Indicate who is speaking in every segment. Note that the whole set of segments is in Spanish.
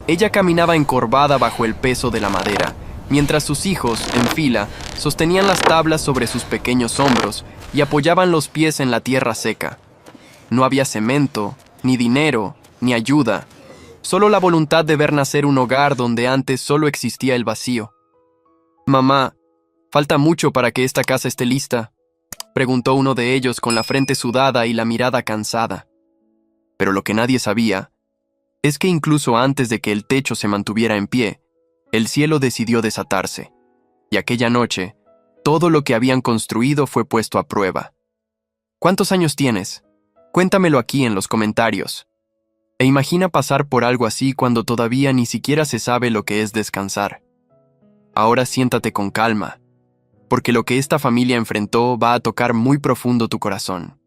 Speaker 1: Ella caminaba encorvada bajo el peso de la madera, mientras sus hijos, en fila, sostenían las tablas sobre sus pequeños hombros y apoyaban los pies en la tierra seca. No había cemento, ni dinero, ni ayuda, solo la voluntad de ver nacer un hogar donde antes solo existía el vacío. «Mamá, ¿falta mucho para que esta casa esté lista?», preguntó uno de ellos con la frente sudada y la mirada cansada. Pero lo que nadie sabía es que incluso antes de que el techo se mantuviera en pie, el cielo decidió desatarse, y aquella noche, todo lo que habían construido fue puesto a prueba. ¿Cuántos años tienes? Cuéntamelo aquí en los comentarios. E imagina pasar por algo así cuando todavía ni siquiera se sabe lo que es descansar. Ahora siéntate con calma, porque lo que esta familia enfrentó va a tocar muy profundo tu corazón.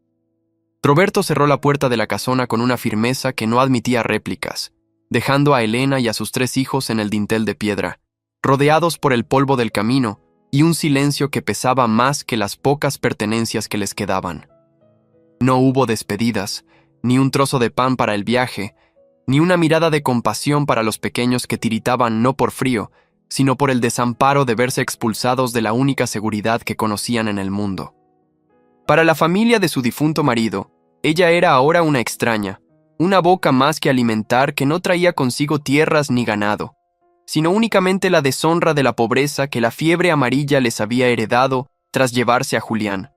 Speaker 1: Roberto cerró la puerta de la casona con una firmeza que no admitía réplicas, dejando a Elena y a sus 3 hijos en el dintel de piedra, rodeados por el polvo del camino y un silencio que pesaba más que las pocas pertenencias que les quedaban. No hubo despedidas, ni un trozo de pan para el viaje, ni una mirada de compasión para los pequeños que tiritaban no por frío, sino por el desamparo de verse expulsados de la única seguridad que conocían en el mundo. Para la familia de su difunto marido, ella era ahora una extraña, una boca más que alimentar que no traía consigo tierras ni ganado, sino únicamente la deshonra de la pobreza que la fiebre amarilla les había heredado tras llevarse a Julián.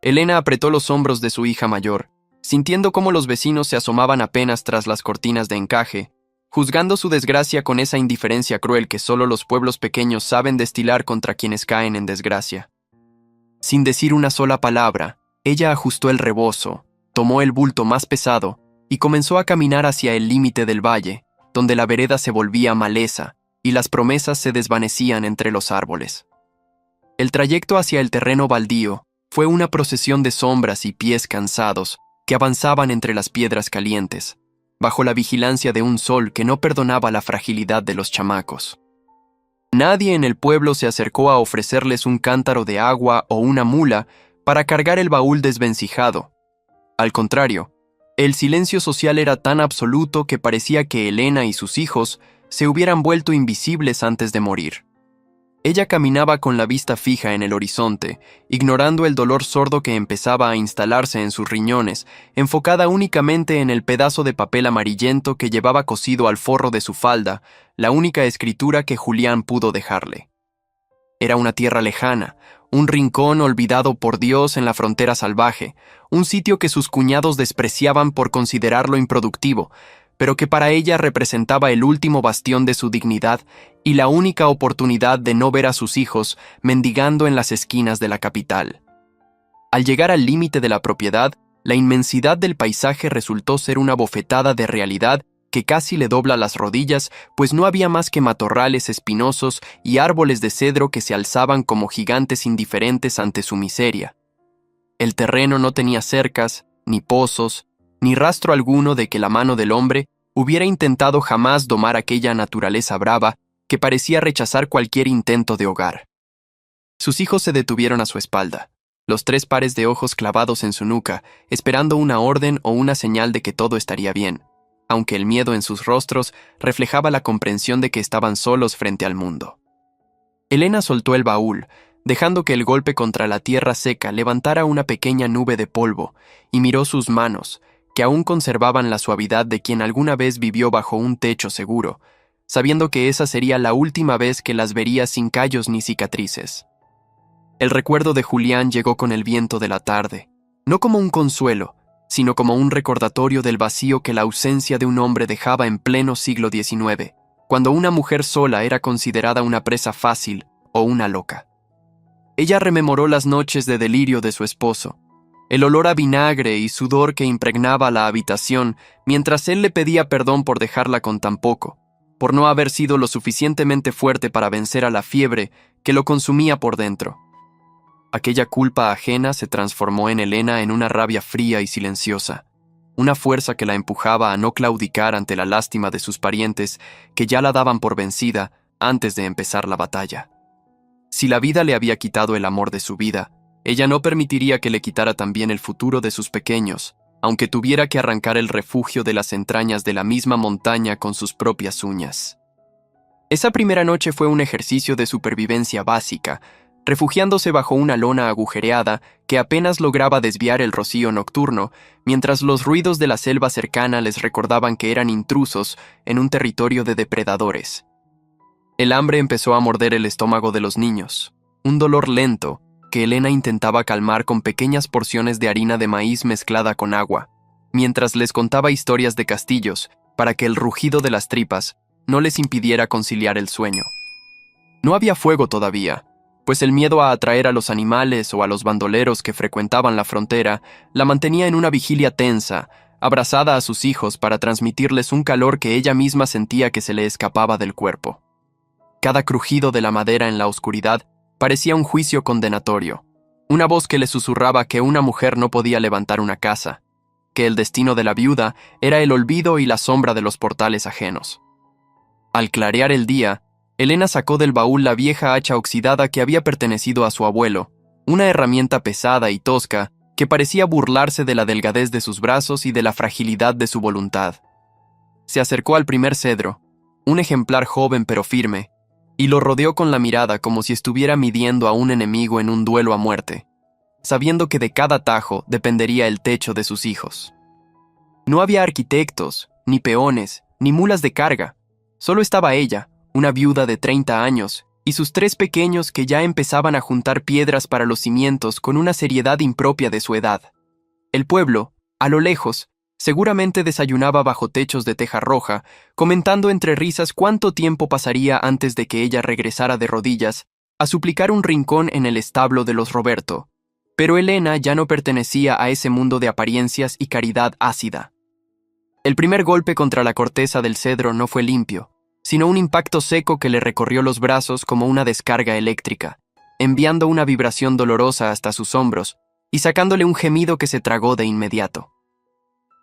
Speaker 1: Elena apretó los hombros de su hija mayor, sintiendo cómo los vecinos se asomaban apenas tras las cortinas de encaje, juzgando su desgracia con esa indiferencia cruel que solo los pueblos pequeños saben destilar contra quienes caen en desgracia. Sin decir una sola palabra, ella ajustó el rebozo, tomó el bulto más pesado y comenzó a caminar hacia el límite del valle, donde la vereda se volvía maleza y las promesas se desvanecían entre los árboles. El trayecto hacia el terreno baldío fue una procesión de sombras y pies cansados que avanzaban entre las piedras calientes, bajo la vigilancia de un sol que no perdonaba la fragilidad de los chamacos. Nadie en el pueblo se acercó a ofrecerles un cántaro de agua o una mula para cargar el baúl desvencijado. Al contrario, el silencio social era tan absoluto que parecía que Elena y sus hijos se hubieran vuelto invisibles antes de morir. Ella caminaba con la vista fija en el horizonte, ignorando el dolor sordo que empezaba a instalarse en sus riñones, enfocada únicamente en el pedazo de papel amarillento que llevaba cosido al forro de su falda, la única escritura que Julián pudo dejarle. Era una tierra lejana, un rincón olvidado por Dios en la frontera salvaje, un sitio que sus cuñados despreciaban por considerarlo improductivo, pero que para ella representaba el último bastión de su dignidad y la única oportunidad de no ver a sus hijos mendigando en las esquinas de la capital. Al llegar al límite de la propiedad, la inmensidad del paisaje resultó ser una bofetada de realidad que casi le dobla las rodillas, pues no había más que matorrales espinosos y árboles de cedro que se alzaban como gigantes indiferentes ante su miseria. El terreno no tenía cercas, ni pozos, ni rastro alguno de que la mano del hombre hubiera intentado jamás domar aquella naturaleza brava que parecía rechazar cualquier intento de hogar. Sus hijos se detuvieron a su espalda, los 3 pares de ojos clavados en su nuca, esperando una orden o una señal de que todo estaría bien, aunque el miedo en sus rostros reflejaba la comprensión de que estaban solos frente al mundo. Elena soltó el baúl, dejando que el golpe contra la tierra seca levantara una pequeña nube de polvo, y miró sus manos, que aún conservaban la suavidad de quien alguna vez vivió bajo un techo seguro, sabiendo que esa sería la última vez que las vería sin callos ni cicatrices. El recuerdo de Julián llegó con el viento de la tarde, no como un consuelo, sino como un recordatorio del vacío que la ausencia de un hombre dejaba en pleno siglo XIX, cuando una mujer sola era considerada una presa fácil o una loca. Ella rememoró las noches de delirio de su esposo, el olor a vinagre y sudor que impregnaba la habitación mientras él le pedía perdón por dejarla con tan poco, por no haber sido lo suficientemente fuerte para vencer a la fiebre que lo consumía por dentro. Aquella culpa ajena se transformó en Elena en una rabia fría y silenciosa, una fuerza que la empujaba a no claudicar ante la lástima de sus parientes que ya la daban por vencida antes de empezar la batalla. Si la vida le había quitado el amor de su vida, ella no permitiría que le quitara también el futuro de sus pequeños, aunque tuviera que arrancar el refugio de las entrañas de la misma montaña con sus propias uñas. Esa primera noche fue un ejercicio de supervivencia básica, refugiándose bajo una lona agujereada que apenas lograba desviar el rocío nocturno, mientras los ruidos de la selva cercana les recordaban que eran intrusos en un territorio de depredadores. El hambre empezó a morder el estómago de los niños, un dolor lento que Elena intentaba calmar con pequeñas porciones de harina de maíz mezclada con agua, mientras les contaba historias de castillos para que el rugido de las tripas no les impidiera conciliar el sueño. No había fuego todavía, pues el miedo a atraer a los animales o a los bandoleros que frecuentaban la frontera la mantenía en una vigilia tensa, abrazada a sus hijos para transmitirles un calor que ella misma sentía que se le escapaba del cuerpo. Cada crujido de la madera en la oscuridad parecía un juicio condenatorio, una voz que le susurraba que una mujer no podía levantar una casa, que el destino de la viuda era el olvido y la sombra de los portales ajenos. Al clarear el día, Elena sacó del baúl la vieja hacha oxidada que había pertenecido a su abuelo, una herramienta pesada y tosca que parecía burlarse de la delgadez de sus brazos y de la fragilidad de su voluntad. Se acercó al primer cedro, un ejemplar joven pero firme, y lo rodeó con la mirada como si estuviera midiendo a un enemigo en un duelo a muerte, sabiendo que de cada tajo dependería el techo de sus hijos. No había arquitectos, ni peones, ni mulas de carga. Solo estaba ella, una viuda de 30 años, y sus 3 pequeños que ya empezaban a juntar piedras para los cimientos con una seriedad impropia de su edad. El pueblo, a lo lejos, seguramente desayunaba bajo techos de teja roja, comentando entre risas cuánto tiempo pasaría antes de que ella regresara de rodillas a suplicar un rincón en el establo de los Roberto. Pero Elena ya no pertenecía a ese mundo de apariencias y caridad ácida. El primer golpe contra la corteza del cedro no fue limpio, sino un impacto seco que le recorrió los brazos como una descarga eléctrica, enviando una vibración dolorosa hasta sus hombros y sacándole un gemido que se tragó de inmediato.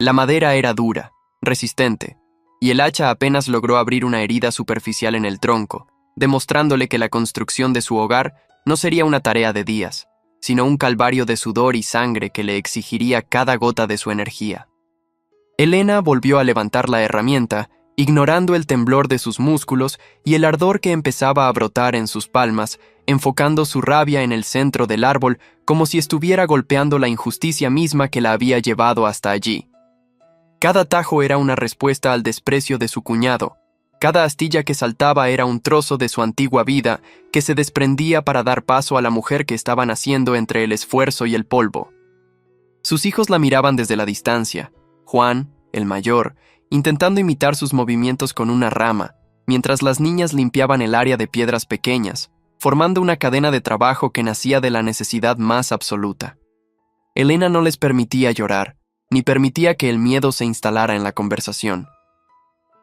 Speaker 1: La madera era dura, resistente, y el hacha apenas logró abrir una herida superficial en el tronco, demostrándole que la construcción de su hogar no sería una tarea de días, sino un calvario de sudor y sangre que le exigiría cada gota de su energía. Elena volvió a levantar la herramienta, ignorando el temblor de sus músculos y el ardor que empezaba a brotar en sus palmas, enfocando su rabia en el centro del árbol como si estuviera golpeando la injusticia misma que la había llevado hasta allí. Cada tajo era una respuesta al desprecio de su cuñado. Cada astilla que saltaba era un trozo de su antigua vida que se desprendía para dar paso a la mujer que estaba naciendo entre el esfuerzo y el polvo. Sus hijos la miraban desde la distancia. Juan, el mayor, intentando imitar sus movimientos con una rama, mientras las niñas limpiaban el área de piedras pequeñas, formando una cadena de trabajo que nacía de la necesidad más absoluta. Elena no les permitía llorar, ni permitía que el miedo se instalara en la conversación.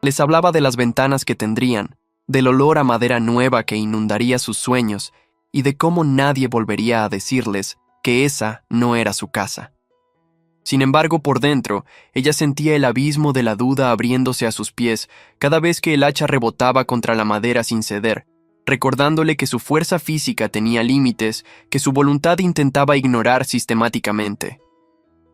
Speaker 1: Les hablaba de las ventanas que tendrían, del olor a madera nueva que inundaría sus sueños y de cómo nadie volvería a decirles que esa no era su casa. Sin embargo, por dentro, ella sentía el abismo de la duda abriéndose a sus pies cada vez que el hacha rebotaba contra la madera sin ceder, recordándole que su fuerza física tenía límites que su voluntad intentaba ignorar sistemáticamente.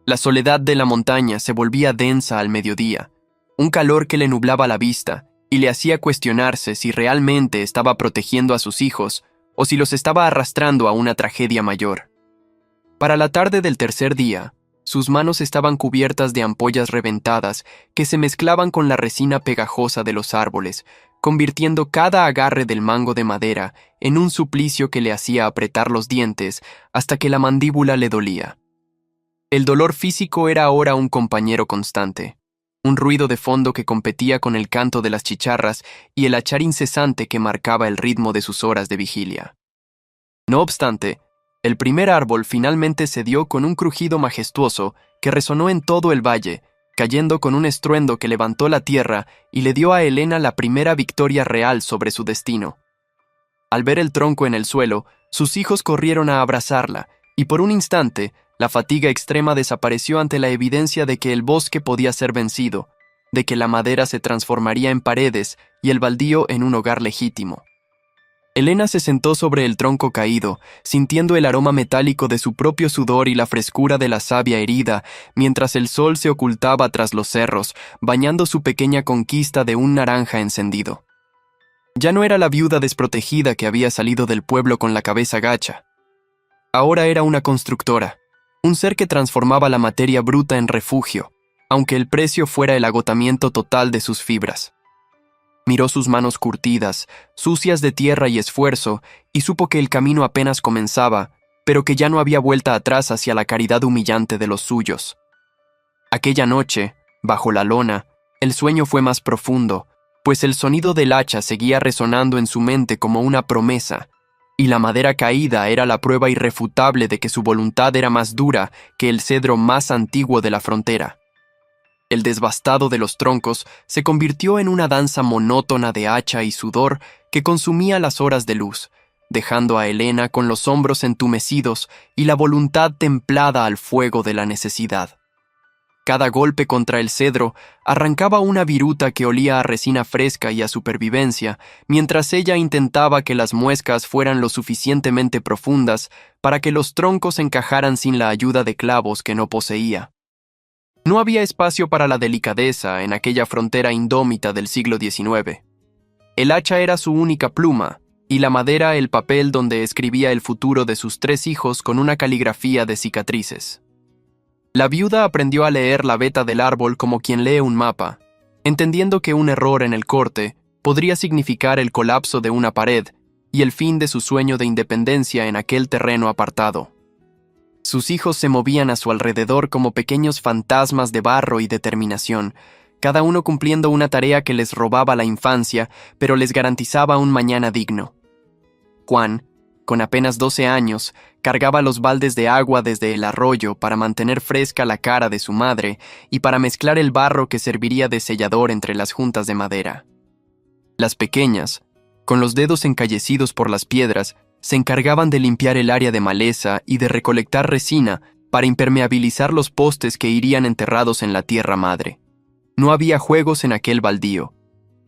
Speaker 1: La soledad de la montaña se volvía densa al mediodía, un calor que le nublaba la vista y le hacía cuestionarse si realmente estaba protegiendo a sus hijos o si los estaba arrastrando a una tragedia mayor. Para la tarde del tercer día, sus manos estaban cubiertas de ampollas reventadas que se mezclaban con la resina pegajosa de los árboles, convirtiendo cada agarre del mango de madera en un suplicio que le hacía apretar los dientes hasta que la mandíbula le dolía. El dolor físico era ahora un compañero constante, un ruido de fondo que competía con el canto de las chicharras y el achar incesante que marcaba el ritmo de sus horas de vigilia. No obstante, el primer árbol finalmente cedió con un crujido majestuoso que resonó en todo el valle, cayendo con un estruendo que levantó la tierra y le dio a Elena la primera victoria real sobre su destino. Al ver el tronco en el suelo, sus hijos corrieron a abrazarla, y por un instante, la fatiga extrema desapareció ante la evidencia de que el bosque podía ser vencido, de que la madera se transformaría en paredes y el baldío en un hogar legítimo. Elena se sentó sobre el tronco caído, sintiendo el aroma metálico de su propio sudor y la frescura de la savia herida, mientras el sol se ocultaba tras los cerros, bañando su pequeña conquista de un naranja encendido. Ya no era la viuda desprotegida que había salido del pueblo con la cabeza gacha. Ahora era una constructora, un ser que transformaba la materia bruta en refugio, aunque el precio fuera el agotamiento total de sus fibras. Miró sus manos curtidas, sucias de tierra y esfuerzo, y supo que el camino apenas comenzaba, pero que ya no había vuelta atrás hacia la caridad humillante de los suyos. Aquella noche, bajo la lona, el sueño fue más profundo, pues el sonido del hacha seguía resonando en su mente como una promesa, y la madera caída era la prueba irrefutable de que su voluntad era más dura que el cedro más antiguo de la frontera. El desbastado de los troncos se convirtió en una danza monótona de hacha y sudor que consumía las horas de luz, dejando a Elena con los hombros entumecidos y la voluntad templada al fuego de la necesidad. Cada golpe contra el cedro arrancaba una viruta que olía a resina fresca y a supervivencia, mientras ella intentaba que las muescas fueran lo suficientemente profundas para que los troncos encajaran sin la ayuda de clavos que no poseía. No había espacio para la delicadeza en aquella frontera indómita del siglo XIX. El hacha era su única pluma, y la madera el papel donde escribía el futuro de sus 3 hijos con una caligrafía de cicatrices. La viuda aprendió a leer la veta del árbol como quien lee un mapa, entendiendo que un error en el corte podría significar el colapso de una pared y el fin de su sueño de independencia en aquel terreno apartado. Sus hijos se movían a su alrededor como pequeños fantasmas de barro y determinación, cada uno cumpliendo una tarea que les robaba la infancia, pero les garantizaba un mañana digno. Juan, con apenas 12 años, cargaba los baldes de agua desde el arroyo para mantener fresca la cara de su madre y para mezclar el barro que serviría de sellador entre las juntas de madera. Las pequeñas, con los dedos encallecidos por las piedras, se encargaban de limpiar el área de maleza y de recolectar resina para impermeabilizar los postes que irían enterrados en la tierra madre. No había juegos en aquel baldío,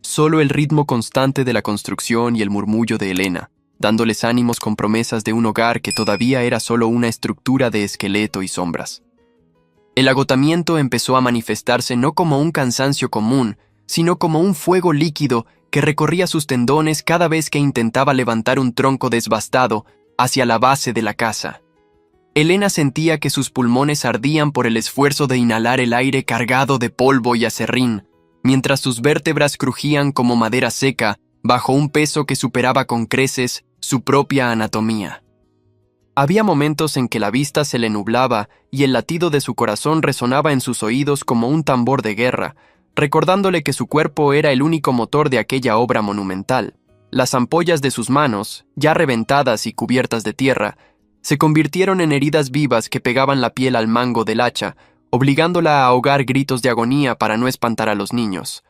Speaker 1: solo el ritmo constante de la construcción y el murmullo de Elena, dándoles ánimos con promesas de un hogar que todavía era solo una estructura de esqueleto y sombras. El agotamiento empezó a manifestarse no como un cansancio común, sino como un fuego líquido que recorría sus tendones cada vez que intentaba levantar un tronco desbastado hacia la base de la casa. Elena sentía que sus pulmones ardían por el esfuerzo de inhalar el aire cargado de polvo y aserrín, mientras sus vértebras crujían como madera seca bajo un peso que superaba con creces su propia anatomía. Había momentos en que la vista se le nublaba y el latido de su corazón resonaba en sus oídos como un tambor de guerra, recordándole que su cuerpo era el único motor de aquella obra monumental. Las ampollas de sus manos, ya reventadas y cubiertas de tierra, se convirtieron en heridas vivas que pegaban la piel al mango del hacha, obligándola a ahogar gritos de agonía para no espantar a los niños.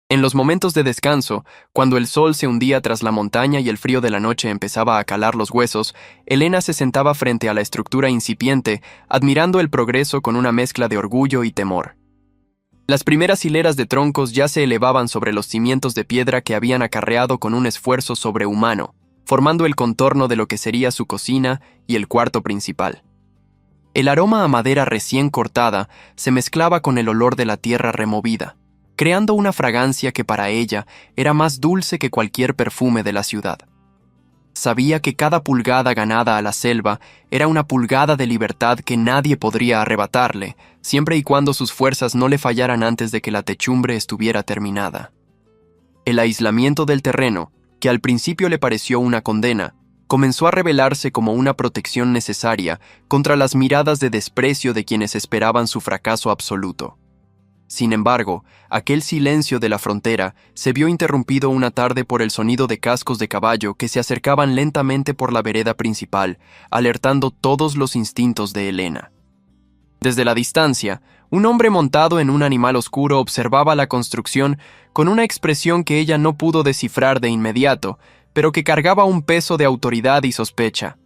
Speaker 1: En los momentos de descanso, cuando el sol se hundía tras la montaña y el frío de la noche empezaba a calar los huesos, Elena se sentaba frente a la estructura incipiente, admirando el progreso con una mezcla de orgullo y temor. Las primeras hileras de troncos ya se elevaban sobre los cimientos de piedra que habían acarreado con un esfuerzo sobrehumano, formando el contorno de lo que sería su cocina y el cuarto principal. El aroma a madera recién cortada se mezclaba con el olor de la tierra removida, creando una fragancia que para ella era más dulce que cualquier perfume de la ciudad. Sabía que cada pulgada ganada a la selva era una pulgada de libertad que nadie podría arrebatarle, siempre y cuando sus fuerzas no le fallaran antes de que la techumbre estuviera terminada. El aislamiento del terreno, que al principio le pareció una condena, comenzó a revelarse como una protección necesaria contra las miradas de desprecio de quienes esperaban su fracaso absoluto. Sin embargo, aquel silencio de la frontera se vio interrumpido una tarde por el sonido de cascos de caballo que se acercaban lentamente por la vereda principal, alertando todos los instintos de Elena. Desde la distancia, un hombre montado en un animal oscuro observaba la construcción con una expresión que ella no pudo descifrar de inmediato, pero que cargaba un peso de autoridad y sospecha.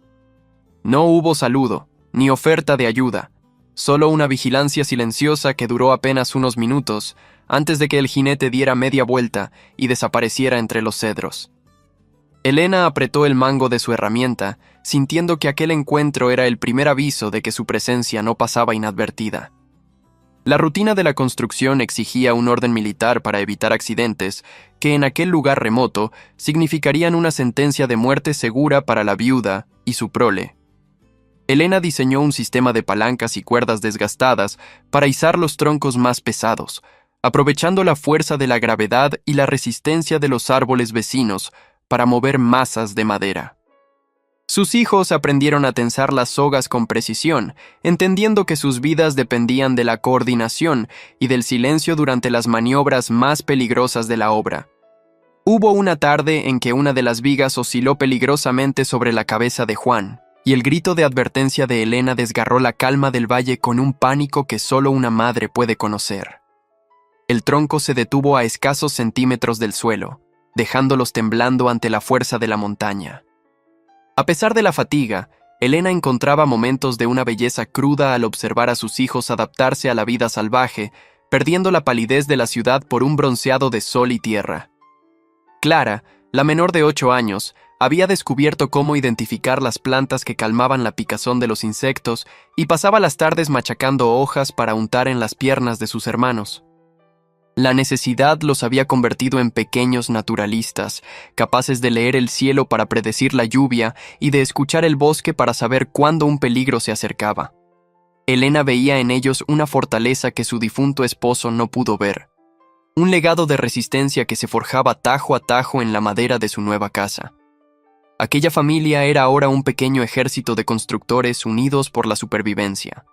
Speaker 1: No hubo saludo, ni oferta de ayuda, solo una vigilancia silenciosa que duró apenas unos minutos antes de que el jinete diera media vuelta y desapareciera entre los cedros. Elena apretó el mango de su herramienta, sintiendo que aquel encuentro era el primer aviso de que su presencia no pasaba inadvertida. La rutina de la construcción exigía un orden militar para evitar accidentes, que en aquel lugar remoto significarían una sentencia de muerte segura para la viuda y su prole. Elena diseñó un sistema de palancas y cuerdas desgastadas para izar los troncos más pesados, aprovechando la fuerza de la gravedad y la resistencia de los árboles vecinos para mover masas de madera. Sus hijos aprendieron a tensar las sogas con precisión, entendiendo que sus vidas dependían de la coordinación y del silencio durante las maniobras más peligrosas de la obra. Hubo una tarde en que una de las vigas osciló peligrosamente sobre la cabeza de Juan, y el grito de advertencia de Elena desgarró la calma del valle con un pánico que solo una madre puede conocer. El tronco se detuvo a escasos centímetros del suelo, dejándolos temblando ante la fuerza de la montaña. A pesar de la fatiga, Elena encontraba momentos de una belleza cruda al observar a sus hijos adaptarse a la vida salvaje, perdiendo la palidez de la ciudad por un bronceado de sol y tierra. Clara, la menor de 8 años, había descubierto cómo identificar las plantas que calmaban la picazón de los insectos y pasaba las tardes machacando hojas para untar en las piernas de sus hermanos. La necesidad los había convertido en pequeños naturalistas, capaces de leer el cielo para predecir la lluvia y de escuchar el bosque para saber cuándo un peligro se acercaba. Elena veía en ellos una fortaleza que su difunto esposo no pudo ver, un legado de resistencia que se forjaba tajo a tajo en la madera de su nueva casa. Aquella familia era ahora un pequeño ejército de constructores unidos por la supervivencia.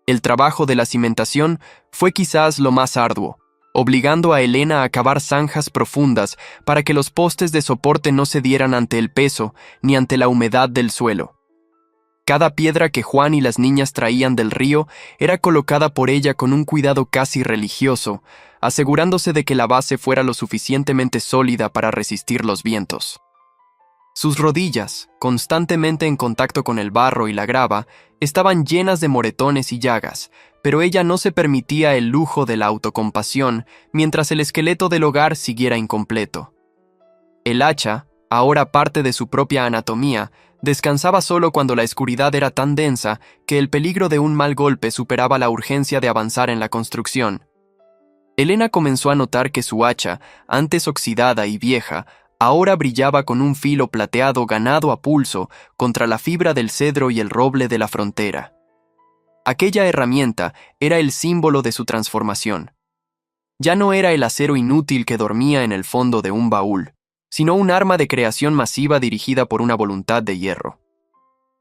Speaker 1: El trabajo de la cimentación fue quizás lo más arduo, obligando a Elena a cavar zanjas profundas para que los postes de soporte no cedieran ante el peso ni ante la humedad del suelo. Cada piedra que Juan y las niñas traían del río era colocada por ella con un cuidado casi religioso, asegurándose de que la base fuera lo suficientemente sólida para resistir los vientos. Sus rodillas, constantemente en contacto con el barro y la grava, estaban llenas de moretones y llagas, pero ella no se permitía el lujo de la autocompasión mientras el esqueleto del hogar siguiera incompleto. El hacha, ahora parte de su propia anatomía, descansaba solo cuando la oscuridad era tan densa que el peligro de un mal golpe superaba la urgencia de avanzar en la construcción. Elena comenzó a notar que su hacha, antes oxidada y vieja, ahora brillaba con un filo plateado ganado a pulso contra la fibra del cedro y el roble de la frontera. Aquella herramienta era el símbolo de su transformación. Ya no era el acero inútil que dormía en el fondo de un baúl, sino un arma de creación masiva dirigida por una voluntad de hierro.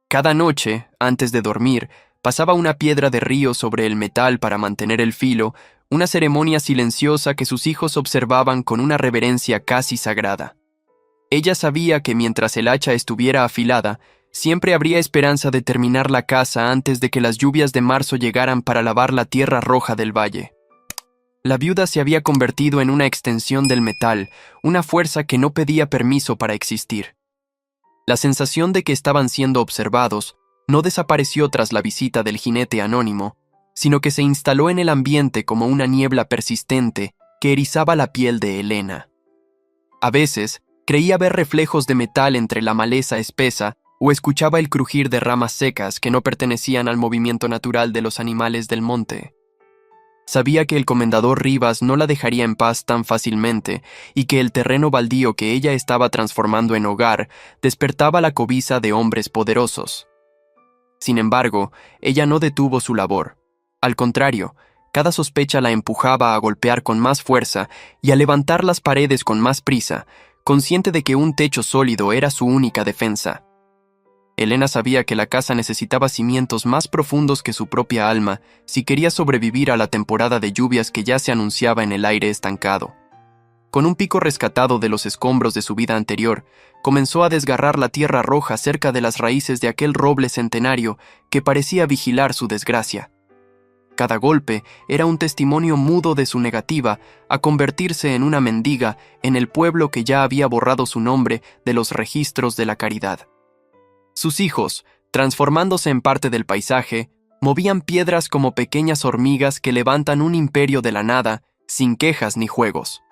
Speaker 1: Cada noche, antes de dormir, pasaba una piedra de río sobre el metal para mantener el filo, una ceremonia silenciosa que sus hijos observaban con una reverencia casi sagrada. Ella sabía que mientras el hacha estuviera afilada, siempre habría esperanza de terminar la casa antes de que las lluvias de marzo llegaran para lavar la tierra roja del valle. La viuda se había convertido en una extensión del metal, una fuerza que no pedía permiso para existir. La sensación de que estaban siendo observados no desapareció tras la visita del jinete anónimo, sino que se instaló en el ambiente como una niebla persistente que erizaba la piel de Elena. A veces, creía ver reflejos de metal entre la maleza espesa o escuchaba el crujir de ramas secas que no pertenecían al movimiento natural de los animales del monte. Sabía que el comendador Rivas no la dejaría en paz tan fácilmente y que el terreno baldío que ella estaba transformando en hogar despertaba la cobiza de hombres poderosos. Sin embargo, ella no detuvo su labor. Al contrario, cada sospecha la empujaba a golpear con más fuerza y a levantar las paredes con más prisa, consciente de que un techo sólido era su única defensa. Elena sabía que la casa necesitaba cimientos más profundos que su propia alma si quería sobrevivir a la temporada de lluvias que ya se anunciaba en el aire estancado. Con un pico rescatado de los escombros de su vida anterior, comenzó a desgarrar la tierra roja cerca de las raíces de aquel roble centenario que parecía vigilar su desgracia. Cada golpe era un testimonio mudo de su negativa a convertirse en una mendiga en el pueblo que ya había borrado su nombre de los registros de la caridad. Sus hijos, transformándose en parte del paisaje, movían piedras como pequeñas hormigas que levantan un imperio de la nada, sin quejas ni juegos.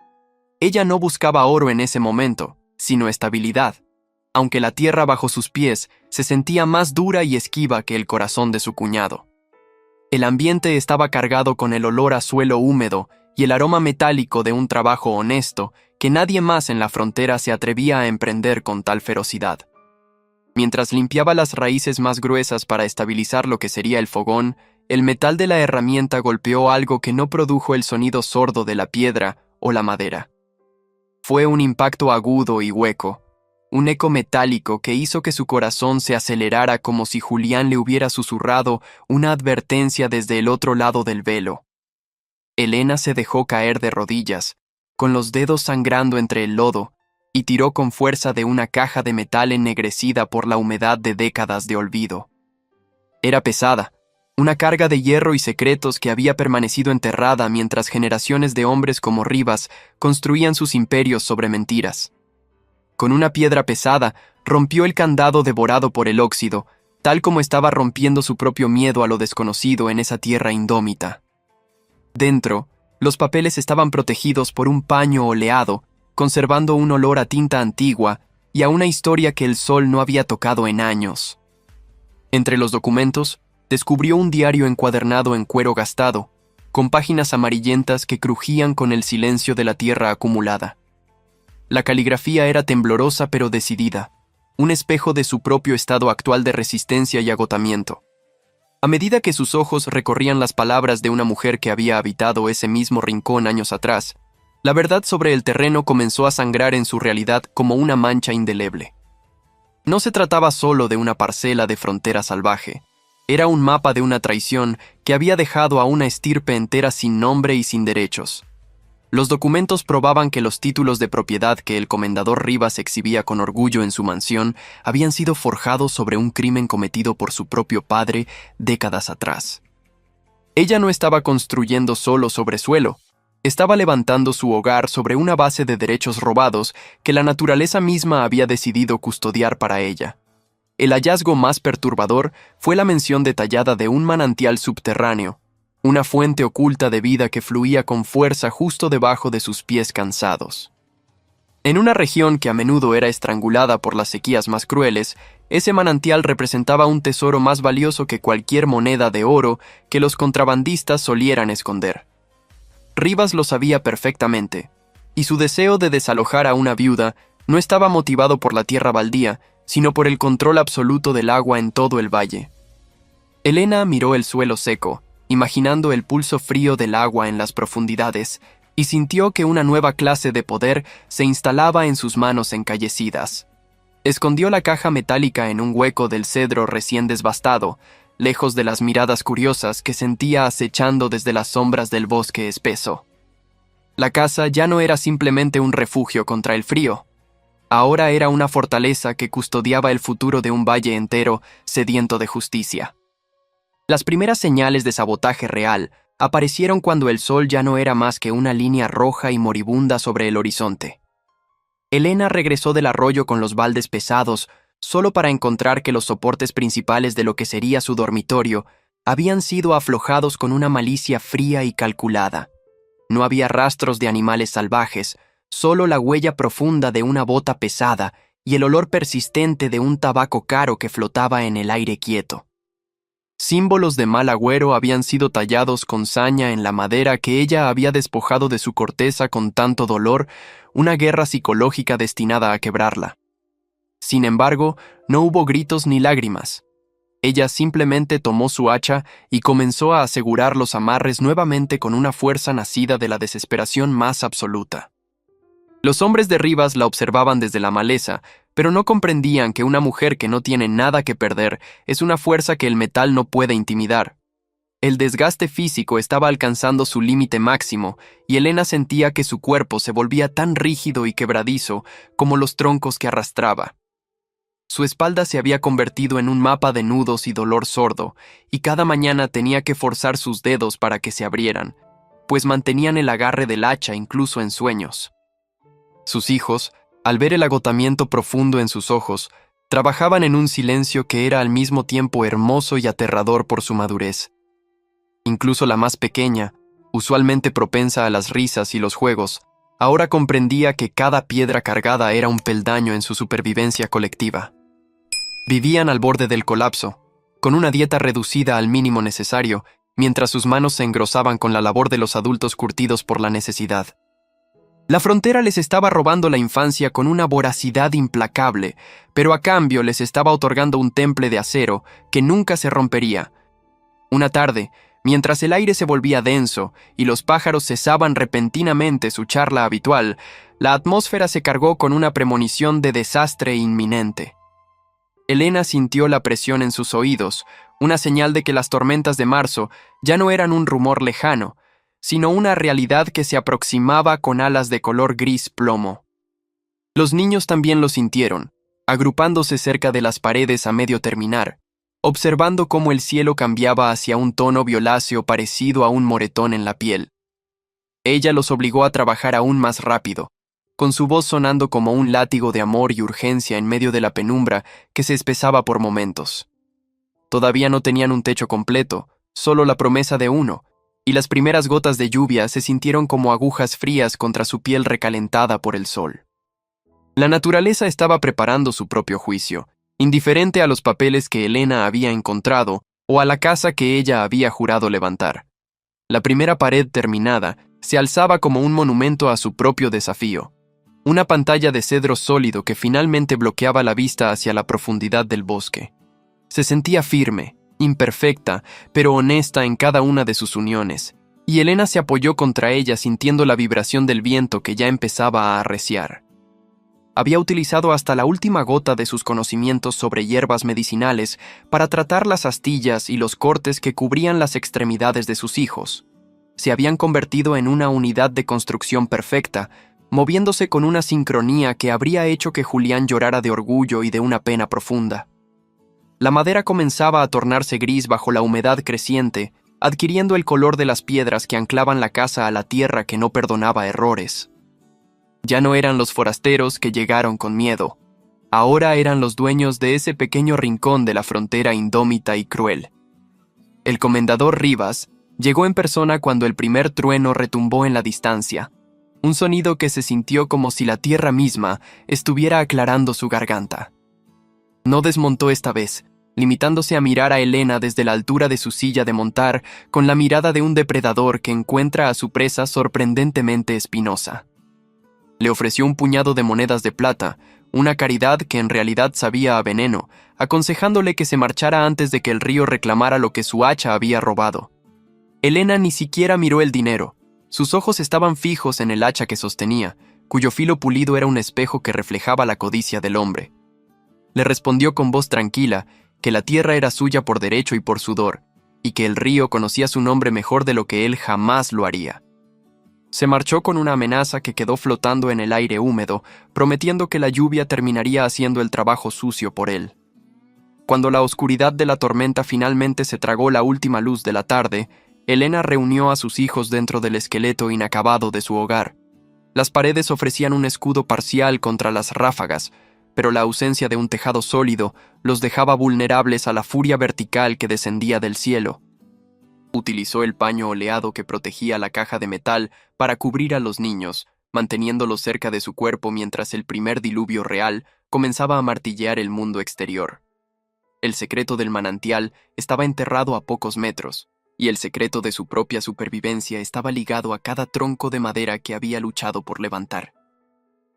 Speaker 1: Ella no buscaba oro en ese momento, sino estabilidad, aunque la tierra bajo sus pies se sentía más dura y esquiva que el corazón de su cuñado. El ambiente estaba cargado con el olor a suelo húmedo y el aroma metálico de un trabajo honesto que nadie más en la frontera se atrevía a emprender con tal ferocidad. Mientras limpiaba las raíces más gruesas para estabilizar lo que sería el fogón, el metal de la herramienta golpeó algo que no produjo el sonido sordo de la piedra o la madera. Fue un impacto agudo y hueco, un eco metálico que hizo que su corazón se acelerara como si Julián le hubiera susurrado una advertencia desde el otro lado del velo. Elena se dejó caer de rodillas, con los dedos sangrando entre el lodo, y tiró con fuerza de una caja de metal ennegrecida por la humedad de décadas de olvido. Era pesada, una carga de hierro y secretos que había permanecido enterrada mientras generaciones de hombres como Rivas construían sus imperios sobre mentiras. Con una piedra pesada, rompió el candado devorado por el óxido, tal como estaba rompiendo su propio miedo a lo desconocido en esa tierra indómita. Dentro, los papeles estaban protegidos por un paño oleado, conservando un olor a tinta antigua y a una historia que el sol no había tocado en años. Entre los documentos, descubrió un diario encuadernado en cuero gastado, con páginas amarillentas que crujían con el silencio de la tierra acumulada. La caligrafía era temblorosa pero decidida, un espejo de su propio estado actual de resistencia y agotamiento. A medida que sus ojos recorrían las palabras de una mujer que había habitado ese mismo rincón años atrás, la verdad sobre el terreno comenzó a sangrar en su realidad como una mancha indeleble. No se trataba solo de una parcela de frontera salvaje, era un mapa de una traición que había dejado a una estirpe entera sin nombre y sin derechos. Los documentos probaban que los títulos de propiedad que el comendador Rivas exhibía con orgullo en su mansión habían sido forjados sobre un crimen cometido por su propio padre décadas atrás. Ella no estaba construyendo solo sobre suelo, estaba levantando su hogar sobre una base de derechos robados que la naturaleza misma había decidido custodiar para ella. El hallazgo más perturbador fue la mención detallada de un manantial subterráneo, una fuente oculta de vida que fluía con fuerza justo debajo de sus pies cansados. En una región que a menudo era estrangulada por las sequías más crueles, ese manantial representaba un tesoro más valioso que cualquier moneda de oro que los contrabandistas solieran esconder. Rivas lo sabía perfectamente, y su deseo de desalojar a una viuda no estaba motivado por la tierra baldía, sino por el control absoluto del agua en todo el valle. Elena miró el suelo seco, imaginando el pulso frío del agua en las profundidades, y sintió que una nueva clase de poder se instalaba en sus manos encallecidas. Escondió la caja metálica en un hueco del cedro recién desbastado, lejos de las miradas curiosas que sentía acechando desde las sombras del bosque espeso. La casa ya no era simplemente un refugio contra el frío. Ahora era una fortaleza que custodiaba el futuro de un valle entero sediento de justicia. Las primeras señales de sabotaje real aparecieron cuando el sol ya no era más que una línea roja y moribunda sobre el horizonte. Elena regresó del arroyo con los baldes pesados, solo para encontrar que los soportes principales de lo que sería su dormitorio habían sido aflojados con una malicia fría y calculada. No había rastros de animales salvajes, solo la huella profunda de una bota pesada y el olor persistente de un tabaco caro que flotaba en el aire quieto. Símbolos de mal agüero habían sido tallados con saña en la madera que ella había despojado de su corteza con tanto dolor, una guerra psicológica destinada a quebrarla. Sin embargo, no hubo gritos ni lágrimas. Ella simplemente tomó su hacha y comenzó a asegurar los amarres nuevamente con una fuerza nacida de la desesperación más absoluta. Los hombres de Rivas la observaban desde la maleza, pero no comprendían que una mujer que no tiene nada que perder es una fuerza que el metal no puede intimidar. El desgaste físico estaba alcanzando su límite máximo y Elena sentía que su cuerpo se volvía tan rígido y quebradizo como los troncos que arrastraba. Su espalda se había convertido en un mapa de nudos y dolor sordo, y cada mañana tenía que forzar sus dedos para que se abrieran, pues mantenían el agarre del hacha incluso en sueños. Sus hijos, al ver el agotamiento profundo en sus ojos, trabajaban en un silencio que era al mismo tiempo hermoso y aterrador por su madurez. Incluso la más pequeña, usualmente propensa a las risas y los juegos, Ahora comprendía que cada piedra cargada era un peldaño en su supervivencia colectiva. Vivían al borde del colapso, con una dieta reducida al mínimo necesario, mientras sus manos se engrosaban con la labor de los adultos curtidos por la necesidad. La frontera les estaba robando la infancia con una voracidad implacable, pero a cambio les estaba otorgando un temple de acero que nunca se rompería. Una tarde, mientras el aire se volvía denso y los pájaros cesaban repentinamente su charla habitual, la atmósfera se cargó con una premonición de desastre inminente. Elena sintió la presión en sus oídos, una señal de que las tormentas de marzo ya no eran un rumor lejano, sino una realidad que se aproximaba con alas de color gris plomo. Los niños también lo sintieron, agrupándose cerca de las paredes a medio terminar, observando cómo el cielo cambiaba hacia un tono violáceo parecido a un moretón en la piel. Ella los obligó a trabajar aún más rápido, con su voz sonando como un látigo de amor y urgencia en medio de la penumbra que se espesaba por momentos. Todavía no tenían un techo completo, solo la promesa de uno, y las primeras gotas de lluvia se sintieron como agujas frías contra su piel recalentada por el sol. La naturaleza estaba preparando su propio juicio, indiferente a los papeles que Elena había encontrado o a la casa que ella había jurado levantar. La primera pared terminada se alzaba como un monumento a su propio desafío, una pantalla de cedro sólido que finalmente bloqueaba la vista hacia la profundidad del bosque. Se sentía firme, imperfecta, pero honesta en cada una de sus uniones, y Elena se apoyó contra ella sintiendo la vibración del viento que ya empezaba a arreciar. Había utilizado hasta la última gota de sus conocimientos sobre hierbas medicinales para tratar las astillas y los cortes que cubrían las extremidades de sus hijos. Se habían convertido en una unidad de construcción perfecta, moviéndose con una sincronía que habría hecho que Julián llorara de orgullo y de una pena profunda. La madera comenzaba a tornarse gris bajo la humedad creciente, adquiriendo el color de las piedras que anclaban la casa a la tierra que no perdonaba errores. Ya no eran los forasteros que llegaron con miedo, ahora eran los dueños de ese pequeño rincón de la frontera indómita y cruel. El comendador Rivas llegó en persona cuando el primer trueno retumbó en la distancia, un sonido que se sintió como si la tierra misma estuviera aclarando su garganta. No desmontó esta vez, limitándose a mirar a Elena desde la altura de su silla de montar con la mirada de un depredador que encuentra a su presa sorprendentemente espinosa. Le ofreció un puñado de monedas de plata, una caridad que en realidad sabía a veneno, aconsejándole que se marchara antes de que el río reclamara lo que su hacha había robado. Elena ni siquiera miró el dinero. Sus ojos estaban fijos en el hacha que sostenía, cuyo filo pulido era un espejo que reflejaba la codicia del hombre. Le respondió con voz tranquila que la tierra era suya por derecho y por sudor, y que el río conocía su nombre mejor de lo que él jamás lo haría. Se marchó con una amenaza que quedó flotando en el aire húmedo, prometiendo que la lluvia terminaría haciendo el trabajo sucio por él. Cuando la oscuridad de la tormenta finalmente se tragó la última luz de la tarde, Elena reunió a sus hijos dentro del esqueleto inacabado de su hogar. Las paredes ofrecían un escudo parcial contra las ráfagas, pero la ausencia de un tejado sólido los dejaba vulnerables a la furia vertical que descendía del cielo. Utilizó el paño oleado que protegía la caja de metal para cubrir a los niños, manteniéndolos cerca de su cuerpo mientras el primer diluvio real comenzaba a martillear el mundo exterior. El secreto del manantial estaba enterrado a pocos metros, y el secreto de su propia supervivencia estaba ligado a cada tronco de madera que había luchado por levantar.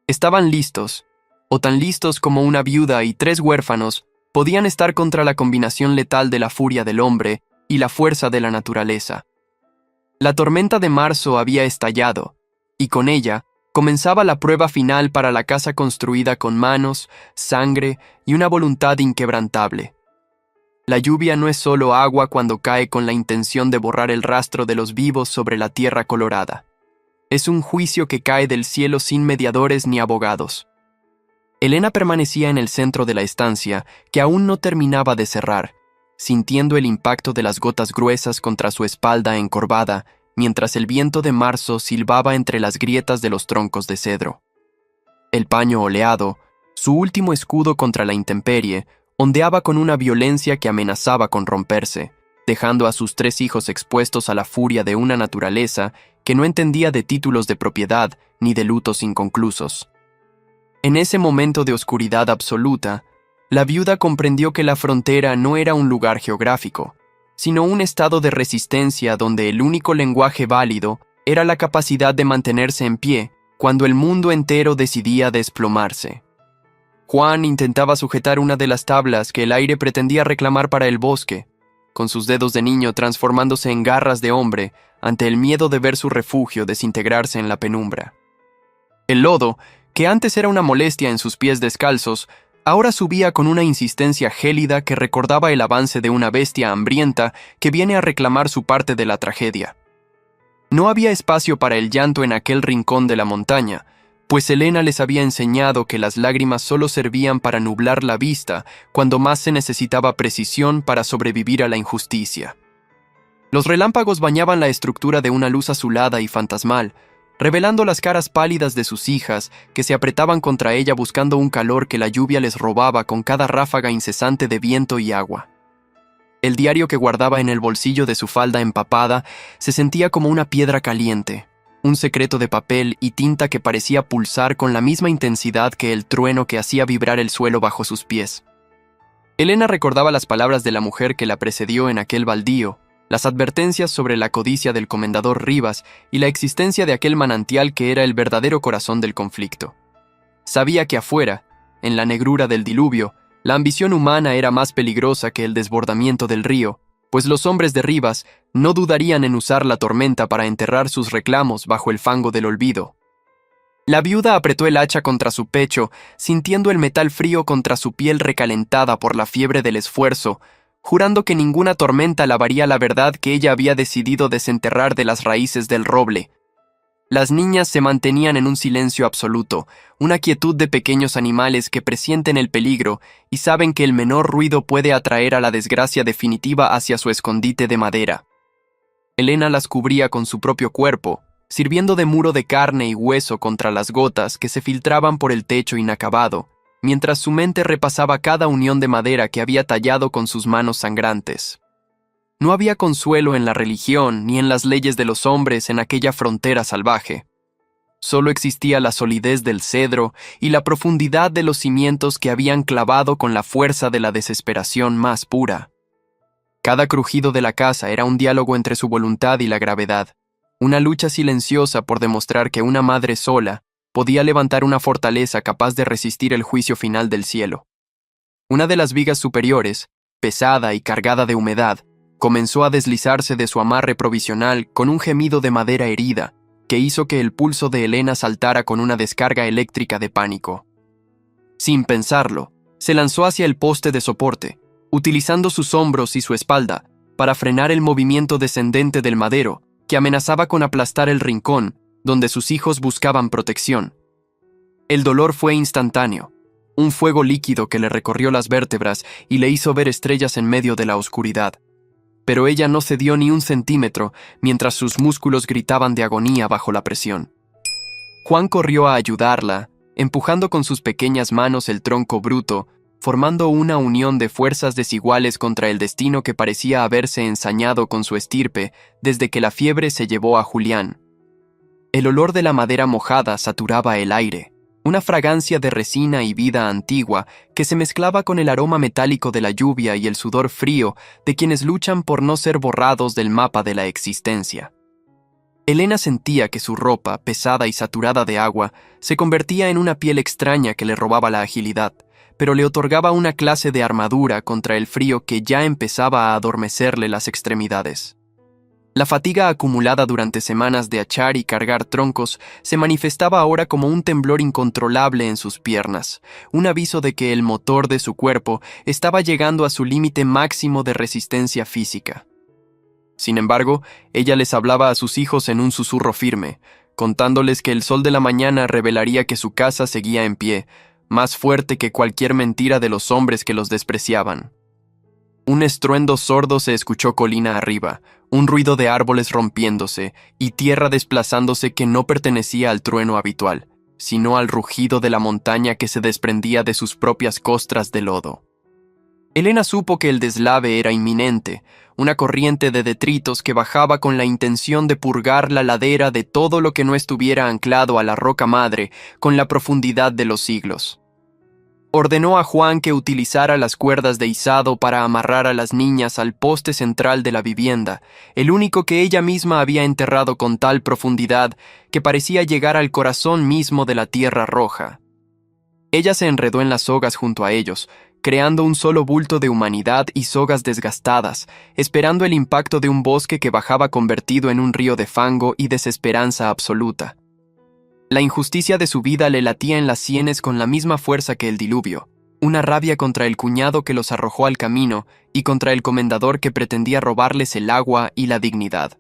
Speaker 1: Estaban listos, o tan listos como una viuda y 3 huérfanos podían estar contra la combinación letal de la furia del hombre y la fuerza de la naturaleza. La tormenta de marzo había estallado, y con ella comenzaba la prueba final para la casa construida con manos, sangre y una voluntad inquebrantable. La lluvia no es solo agua cuando cae con la intención de borrar el rastro de los vivos sobre la tierra colorada. Es un juicio que cae del cielo sin mediadores ni abogados. Elena permanecía en el centro de la estancia, que aún no terminaba de cerrar, sintiendo el impacto de las gotas gruesas contra su espalda encorvada, mientras el viento de marzo silbaba entre las grietas de los troncos de cedro. El paño oleado, su último escudo contra la intemperie, ondeaba con una violencia que amenazaba con romperse, dejando a sus 3 hijos expuestos a la furia de una naturaleza que no entendía de títulos de propiedad ni de lutos inconclusos. En ese momento de oscuridad absoluta, la viuda comprendió que la frontera no era un lugar geográfico, sino un estado de resistencia donde el único lenguaje válido era la capacidad de mantenerse en pie cuando el mundo entero decidía desplomarse. Juan intentaba sujetar una de las tablas que el aire pretendía reclamar para el bosque, con sus dedos de niño transformándose en garras de hombre ante el miedo de ver su refugio desintegrarse en la penumbra. El lodo, que antes era una molestia en sus pies descalzos, ahora subía con una insistencia gélida que recordaba el avance de una bestia hambrienta que viene a reclamar su parte de la tragedia. No había espacio para el llanto en aquel rincón de la montaña, pues Helena les había enseñado que las lágrimas solo servían para nublar la vista cuando más se necesitaba precisión para sobrevivir a la injusticia. Los relámpagos bañaban la estructura de una luz azulada y fantasmal, revelando las caras pálidas de sus hijas que se apretaban contra ella buscando un calor que la lluvia les robaba con cada ráfaga incesante de viento y agua. El diario que guardaba en el bolsillo de su falda empapada se sentía como una piedra caliente, un secreto de papel y tinta que parecía pulsar con la misma intensidad que el trueno que hacía vibrar el suelo bajo sus pies. Helena recordaba las palabras de la mujer que la precedió en aquel baldío, las advertencias sobre la codicia del comendador Rivas y la existencia de aquel manantial que era el verdadero corazón del conflicto. Sabía que afuera, en la negrura del diluvio, la ambición humana era más peligrosa que el desbordamiento del río, pues los hombres de Rivas no dudarían en usar la tormenta para enterrar sus reclamos bajo el fango del olvido. La viuda apretó el hacha contra su pecho, sintiendo el metal frío contra su piel recalentada por la fiebre del esfuerzo, jurando que ninguna tormenta lavaría la verdad que ella había decidido desenterrar de las raíces del roble. Las niñas se mantenían en un silencio absoluto, una quietud de pequeños animales que presienten el peligro y saben que el menor ruido puede atraer a la desgracia definitiva hacia su escondite de madera. Helena las cubría con su propio cuerpo, sirviendo de muro de carne y hueso contra las gotas que se filtraban por el techo inacabado, mientras su mente repasaba cada unión de madera que había tallado con sus manos sangrantes. No había consuelo en la religión ni en las leyes de los hombres en aquella frontera salvaje. Solo existía la solidez del cedro y la profundidad de los cimientos que habían clavado con la fuerza de la desesperación más pura. Cada crujido de la casa era un diálogo entre su voluntad y la gravedad, una lucha silenciosa por demostrar que una madre sola podía levantar una fortaleza capaz de resistir el juicio final del cielo. Una de las vigas superiores, pesada y cargada de humedad, comenzó a deslizarse de su amarre provisional con un gemido de madera herida que hizo que el pulso de Helena saltara con una descarga eléctrica de pánico. Sin pensarlo, se lanzó hacia el poste de soporte, utilizando sus hombros y su espalda para frenar el movimiento descendente del madero que amenazaba con aplastar el rincón donde sus hijos buscaban protección. El dolor fue instantáneo, un fuego líquido que le recorrió las vértebras y le hizo ver estrellas en medio de la oscuridad. Pero ella no cedió ni un centímetro mientras sus músculos gritaban de agonía bajo la presión. Juan corrió a ayudarla, empujando con sus pequeñas manos el tronco bruto, formando una unión de fuerzas desiguales contra el destino que parecía haberse ensañado con su estirpe desde que la fiebre se llevó a Julián. El olor de la madera mojada saturaba el aire, una fragancia de resina y vida antigua que se mezclaba con el aroma metálico de la lluvia y el sudor frío de quienes luchan por no ser borrados del mapa de la existencia. Helena sentía que su ropa, pesada y saturada de agua, se convertía en una piel extraña que le robaba la agilidad, pero le otorgaba una clase de armadura contra el frío que ya empezaba a adormecerle las extremidades. La fatiga acumulada durante semanas de achar y cargar troncos se manifestaba ahora como un temblor incontrolable en sus piernas, un aviso de que el motor de su cuerpo estaba llegando a su límite máximo de resistencia física. Sin embargo, ella les hablaba a sus hijos en un susurro firme, contándoles que el sol de la mañana revelaría que su casa seguía en pie, más fuerte que cualquier mentira de los hombres que los despreciaban. Un estruendo sordo se escuchó colina arriba, un ruido de árboles rompiéndose y tierra desplazándose que no pertenecía al trueno habitual, sino al rugido de la montaña que se desprendía de sus propias costras de lodo. Elena supo que el deslave era inminente, una corriente de detritos que bajaba con la intención de purgar la ladera de todo lo que no estuviera anclado a la roca madre con la profundidad de los siglos. Ordenó a Juan que utilizara las cuerdas de izado para amarrar a las niñas al poste central de la vivienda, el único que ella misma había enterrado con tal profundidad que parecía llegar al corazón mismo de la tierra roja. Ella se enredó en las sogas junto a ellos, creando un solo bulto de humanidad y sogas desgastadas, esperando el impacto de un bosque que bajaba convertido en un río de fango y desesperanza absoluta. La injusticia de su vida le latía en las sienes con la misma fuerza que el diluvio, una rabia contra el cuñado que los arrojó al camino y contra el comendador que pretendía robarles el agua y la dignidad.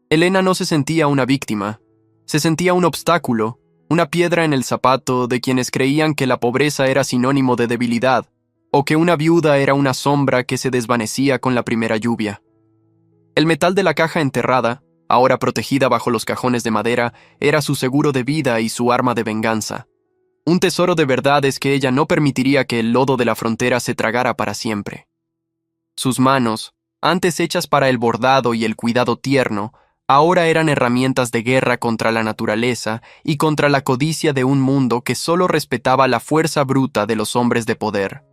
Speaker 1: Elena no se sentía una víctima, se sentía un obstáculo, una piedra en el zapato de quienes creían que la pobreza era sinónimo de debilidad, o que una viuda era una sombra que se desvanecía con la primera lluvia. El metal de la caja enterrada, ahora protegida bajo los cajones de madera, era su seguro de vida y su arma de venganza. Un tesoro de verdades que ella no permitiría que el lodo de la frontera se tragara para siempre. Sus manos, antes hechas para el bordado y el cuidado tierno, ahora eran herramientas de guerra contra la naturaleza y contra la codicia de un mundo que solo respetaba la fuerza bruta de los hombres de poder.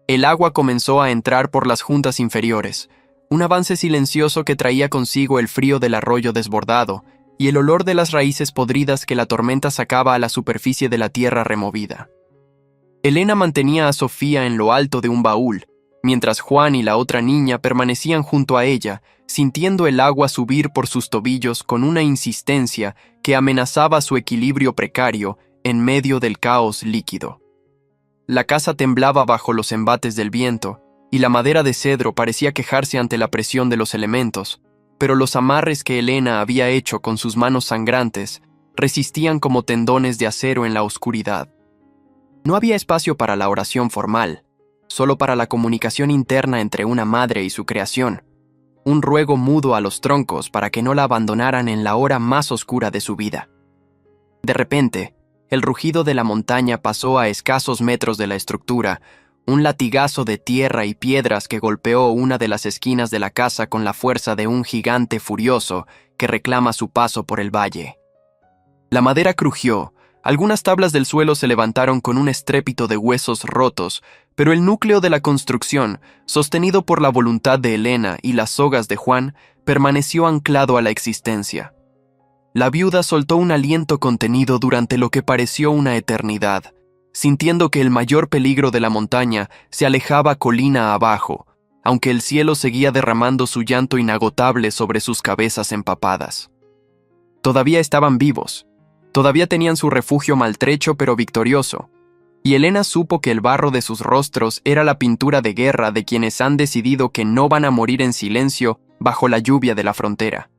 Speaker 1: El agua comenzó a entrar por las juntas inferiores, un avance silencioso que traía consigo el frío del arroyo desbordado y el olor de las raíces podridas que la tormenta sacaba a la superficie de la tierra removida. Elena mantenía a Sofía en lo alto de un baúl, mientras Juan y la otra niña permanecían junto a ella, sintiendo el agua subir por sus tobillos con una insistencia que amenazaba su equilibrio precario en medio del caos líquido. La casa temblaba bajo los embates del viento, y la madera de cedro parecía quejarse ante la presión de los elementos, pero los amarres que Elena había hecho con sus manos sangrantes resistían como tendones de acero en la oscuridad. No había espacio para la oración formal, solo para la comunicación interna entre una madre y su creación, un ruego mudo a los troncos para que no la abandonaran en la hora más oscura de su vida. De repente, el rugido de la montaña pasó a escasos metros de la estructura, un latigazo de tierra y piedras que golpeó una de las esquinas de la casa con la fuerza de un gigante furioso que reclama su paso por el valle. La madera crujió, algunas tablas del suelo se levantaron con un estrépito de huesos rotos, pero el núcleo de la construcción, sostenido por la voluntad de Elena y las sogas de Juan, permaneció anclado a la existencia. La viuda soltó un aliento contenido durante lo que pareció una eternidad, sintiendo que el mayor peligro de la montaña se alejaba colina abajo, aunque el cielo seguía derramando su llanto inagotable sobre sus cabezas empapadas. Todavía estaban vivos, todavía tenían su refugio maltrecho pero victorioso, y Elena supo que el barro de sus rostros era la pintura de guerra de quienes han decidido que no van a morir en silencio bajo la lluvia de la frontera.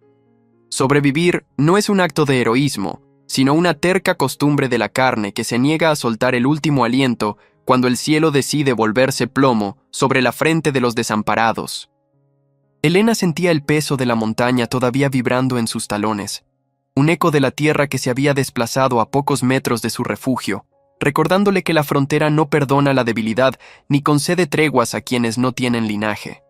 Speaker 1: Sobrevivir no es un acto de heroísmo, sino una terca costumbre de la carne que se niega a soltar el último aliento cuando el cielo decide volverse plomo sobre la frente de los desamparados. Elena sentía el peso de la montaña todavía vibrando en sus talones, un eco de la tierra que se había desplazado a pocos metros de su refugio, recordándole que la frontera no perdona la debilidad ni concede treguas a quienes no tienen linaje.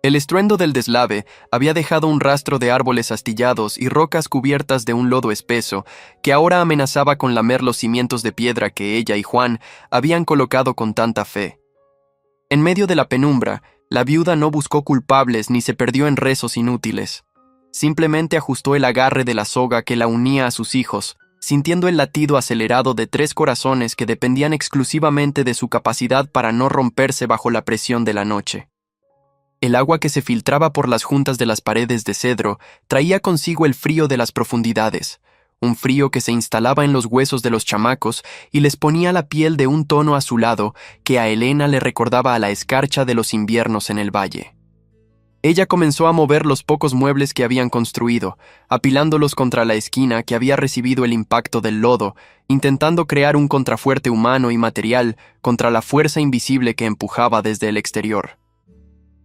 Speaker 1: El estruendo del deslave había dejado un rastro de árboles astillados y rocas cubiertas de un lodo espeso que ahora amenazaba con lamer los cimientos de piedra que ella y Juan habían colocado con tanta fe. En medio de la penumbra, la viuda no buscó culpables ni se perdió en rezos inútiles. Simplemente ajustó el agarre de la soga que la unía a sus hijos, sintiendo el latido acelerado de 3 corazones que dependían exclusivamente de su capacidad para no romperse bajo la presión de la noche. El agua que se filtraba por las juntas de las paredes de cedro traía consigo el frío de las profundidades, un frío que se instalaba en los huesos de los chamacos y les ponía la piel de un tono azulado que a Elena le recordaba a la escarcha de los inviernos en el valle. Ella comenzó a mover los pocos muebles que habían construido, apilándolos contra la esquina que había recibido el impacto del lodo, intentando crear un contrafuerte humano y material contra la fuerza invisible que empujaba desde el exterior.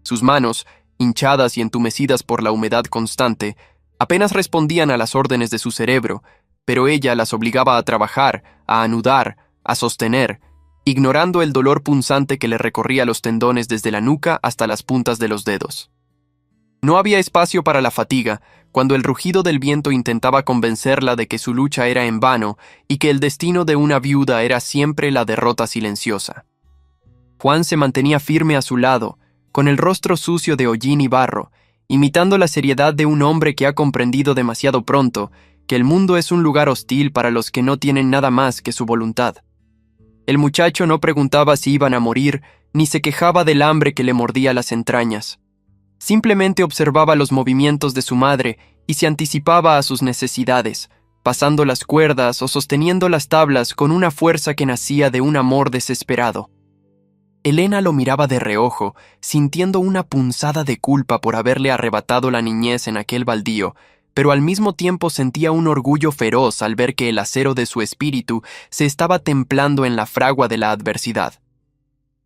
Speaker 1: Sus manos, hinchadas y entumecidas por la humedad constante, apenas respondían a las órdenes de su cerebro, pero ella las obligaba a trabajar, a anudar, a sostener, ignorando el dolor punzante que le recorría los tendones desde la nuca hasta las puntas de los dedos. No había espacio para la fatiga cuando el rugido del viento intentaba convencerla de que su lucha era en vano y que el destino de una viuda era siempre la derrota silenciosa. Juan se mantenía firme a su lado, con el rostro sucio de hollín y barro, imitando la seriedad de un hombre que ha comprendido demasiado pronto que el mundo es un lugar hostil para los que no tienen nada más que su voluntad. El muchacho no preguntaba si iban a morir, ni se quejaba del hambre que le mordía las entrañas. Simplemente observaba los movimientos de su madre y se anticipaba a sus necesidades, pasando las cuerdas o sosteniendo las tablas con una fuerza que nacía de un amor desesperado. Elena lo miraba de reojo, sintiendo una punzada de culpa por haberle arrebatado la niñez en aquel baldío, pero al mismo tiempo sentía un orgullo feroz al ver que el acero de su espíritu se estaba templando en la fragua de la adversidad.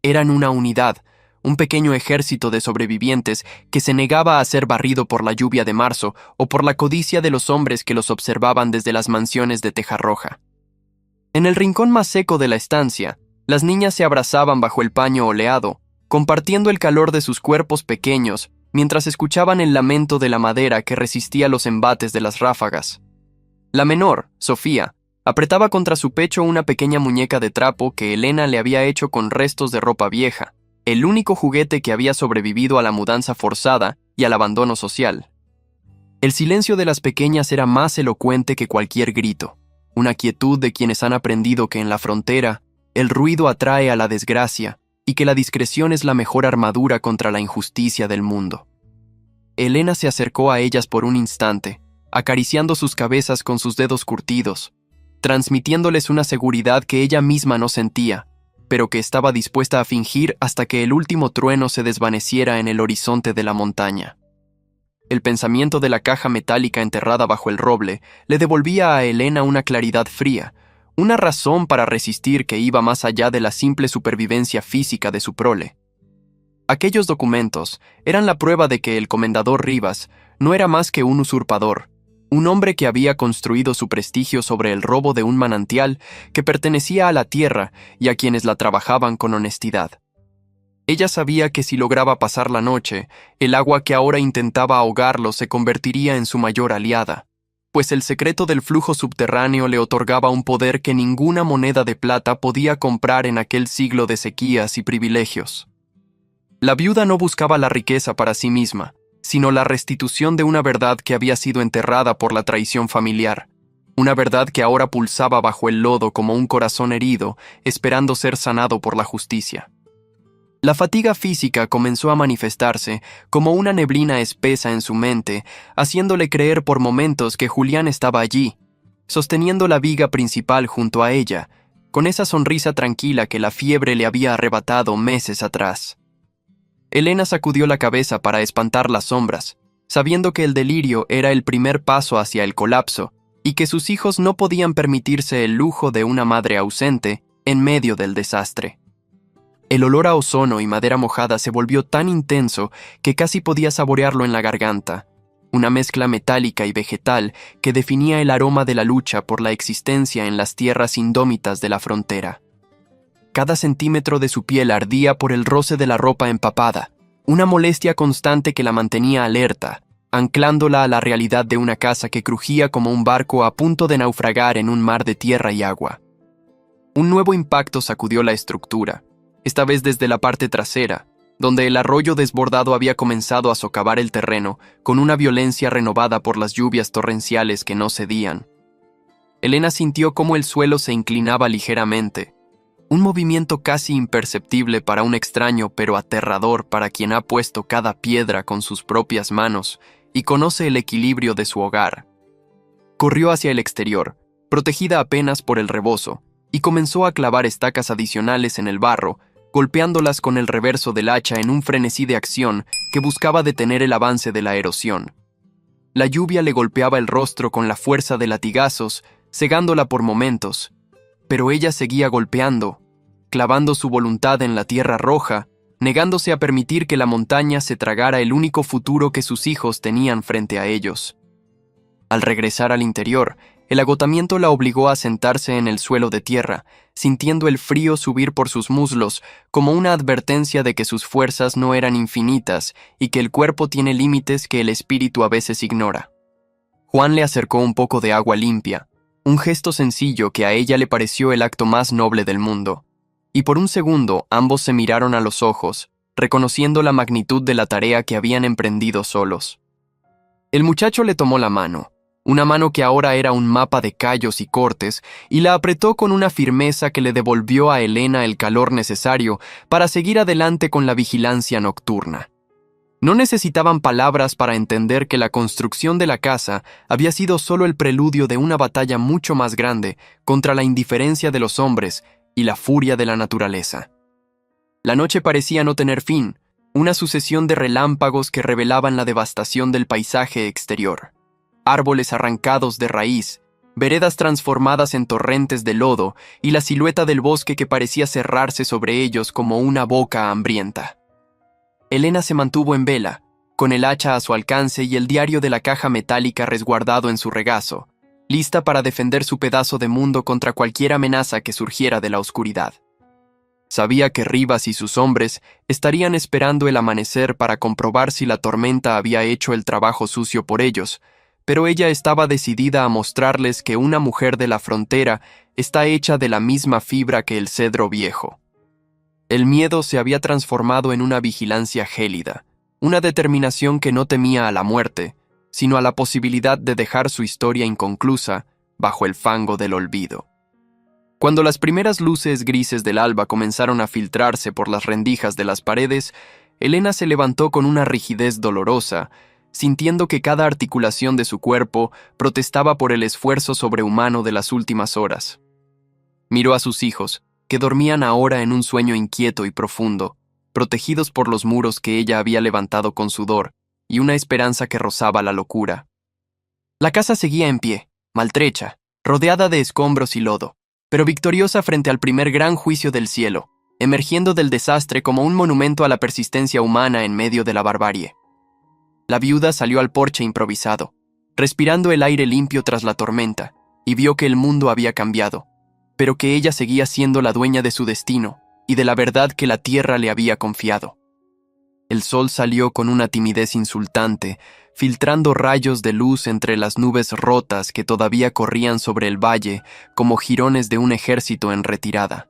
Speaker 1: Eran una unidad, un pequeño ejército de sobrevivientes que se negaba a ser barrido por la lluvia de marzo o por la codicia de los hombres que los observaban desde las mansiones de teja roja. En el rincón más seco de la estancia, las niñas se abrazaban bajo el paño oleado, compartiendo el calor de sus cuerpos pequeños mientras escuchaban el lamento de la madera que resistía los embates de las ráfagas. La menor, Sofía, apretaba contra su pecho una pequeña muñeca de trapo que Elena le había hecho con restos de ropa vieja, el único juguete que había sobrevivido a la mudanza forzada y al abandono social. El silencio de las pequeñas era más elocuente que cualquier grito, una quietud de quienes han aprendido que en la frontera el ruido atrae a la desgracia y que la discreción es la mejor armadura contra la injusticia del mundo. Elena se acercó a ellas por un instante, acariciando sus cabezas con sus dedos curtidos, transmitiéndoles una seguridad que ella misma no sentía, pero que estaba dispuesta a fingir hasta que el último trueno se desvaneciera en el horizonte de la montaña. El pensamiento de la caja metálica enterrada bajo el roble le devolvía a Elena una claridad fría, una razón para resistir que iba más allá de la simple supervivencia física de su prole. Aquellos documentos eran la prueba de que el comendador Rivas no era más que un usurpador, un hombre que había construido su prestigio sobre el robo de un manantial que pertenecía a la tierra y a quienes la trabajaban con honestidad. Ella sabía que si lograba pasar la noche, el agua que ahora intentaba ahogarlo se convertiría en su mayor aliada, pues el secreto del flujo subterráneo le otorgaba un poder que ninguna moneda de plata podía comprar en aquel siglo de sequías y privilegios. La viuda no buscaba la riqueza para sí misma, sino la restitución de una verdad que había sido enterrada por la traición familiar, una verdad que ahora pulsaba bajo el lodo como un corazón herido, esperando ser sanado por la justicia. La fatiga física comenzó a manifestarse como una neblina espesa en su mente, haciéndole creer por momentos que Julián estaba allí, sosteniendo la viga principal junto a ella, con esa sonrisa tranquila que la fiebre le había arrebatado meses atrás. Elena sacudió la cabeza para espantar las sombras, sabiendo que el delirio era el primer paso hacia el colapso y que sus hijos no podían permitirse el lujo de una madre ausente en medio del desastre. El olor a ozono y madera mojada se volvió tan intenso que casi podía saborearlo en la garganta, una mezcla metálica y vegetal que definía el aroma de la lucha por la existencia en las tierras indómitas de la frontera. Cada centímetro de su piel ardía por el roce de la ropa empapada, una molestia constante que la mantenía alerta, anclándola a la realidad de una casa que crujía como un barco a punto de naufragar en un mar de tierra y agua. Un nuevo impacto sacudió la estructura, esta vez desde la parte trasera, donde el arroyo desbordado había comenzado a socavar el terreno con una violencia renovada por las lluvias torrenciales que no cedían. Elena sintió cómo el suelo se inclinaba ligeramente, un movimiento casi imperceptible para un extraño pero aterrador para quien ha puesto cada piedra con sus propias manos y conoce el equilibrio de su hogar. Corrió hacia el exterior, protegida apenas por el rebozo, y comenzó a clavar estacas adicionales en el barro, golpeándolas con el reverso del hacha en un frenesí de acción que buscaba detener el avance de la erosión. La lluvia le golpeaba el rostro con la fuerza de latigazos, cegándola por momentos, pero ella seguía golpeando, clavando su voluntad en la tierra roja, negándose a permitir que la montaña se tragara el único futuro que sus hijos tenían frente a ellos. Al regresar al interior, el agotamiento la obligó a sentarse en el suelo de tierra, sintiendo el frío subir por sus muslos como una advertencia de que sus fuerzas no eran infinitas y que el cuerpo tiene límites que el espíritu a veces ignora. Juan le acercó un poco de agua limpia, un gesto sencillo que a ella le pareció el acto más noble del mundo. Y por un segundo ambos se miraron a los ojos, reconociendo la magnitud de la tarea que habían emprendido solos. El muchacho le tomó la mano, una mano que ahora era un mapa de callos y cortes, y la apretó con una firmeza que le devolvió a Elena el calor necesario para seguir adelante con la vigilancia nocturna. No necesitaban palabras para entender que la construcción de la casa había sido solo el preludio de una batalla mucho más grande contra la indiferencia de los hombres y la furia de la naturaleza. La noche parecía no tener fin, una sucesión de relámpagos que revelaban la devastación del paisaje exterior. Árboles arrancados de raíz, veredas transformadas en torrentes de lodo y la silueta del bosque que parecía cerrarse sobre ellos como una boca hambrienta. Elena se mantuvo en vela, con el hacha a su alcance y el diario de la caja metálica resguardado en su regazo, lista para defender su pedazo de mundo contra cualquier amenaza que surgiera de la oscuridad. Sabía que Rivas y sus hombres estarían esperando el amanecer para comprobar si la tormenta había hecho el trabajo sucio por ellos, pero ella estaba decidida a mostrarles que una mujer de la frontera está hecha de la misma fibra que el cedro viejo. El miedo se había transformado en una vigilancia gélida, una determinación que no temía a la muerte, sino a la posibilidad de dejar su historia inconclusa bajo el fango del olvido. Cuando las primeras luces grises del alba comenzaron a filtrarse por las rendijas de las paredes, Elena se levantó con una rigidez dolorosa, sintiendo que cada articulación de su cuerpo protestaba por el esfuerzo sobrehumano de las últimas horas. Miró a sus hijos, que dormían ahora en un sueño inquieto y profundo, protegidos por los muros que ella había levantado con sudor y una esperanza que rozaba la locura. La casa seguía en pie, maltrecha, rodeada de escombros y lodo, pero victoriosa frente al primer gran juicio del cielo, emergiendo del desastre como un monumento a la persistencia humana en medio de la barbarie. La viuda salió al porche improvisado, respirando el aire limpio tras la tormenta, y vio que el mundo había cambiado, pero que ella seguía siendo la dueña de su destino y de la verdad que la tierra le había confiado. El sol salió con una timidez insultante, filtrando rayos de luz entre las nubes rotas que todavía corrían sobre el valle como jirones de un ejército en retirada.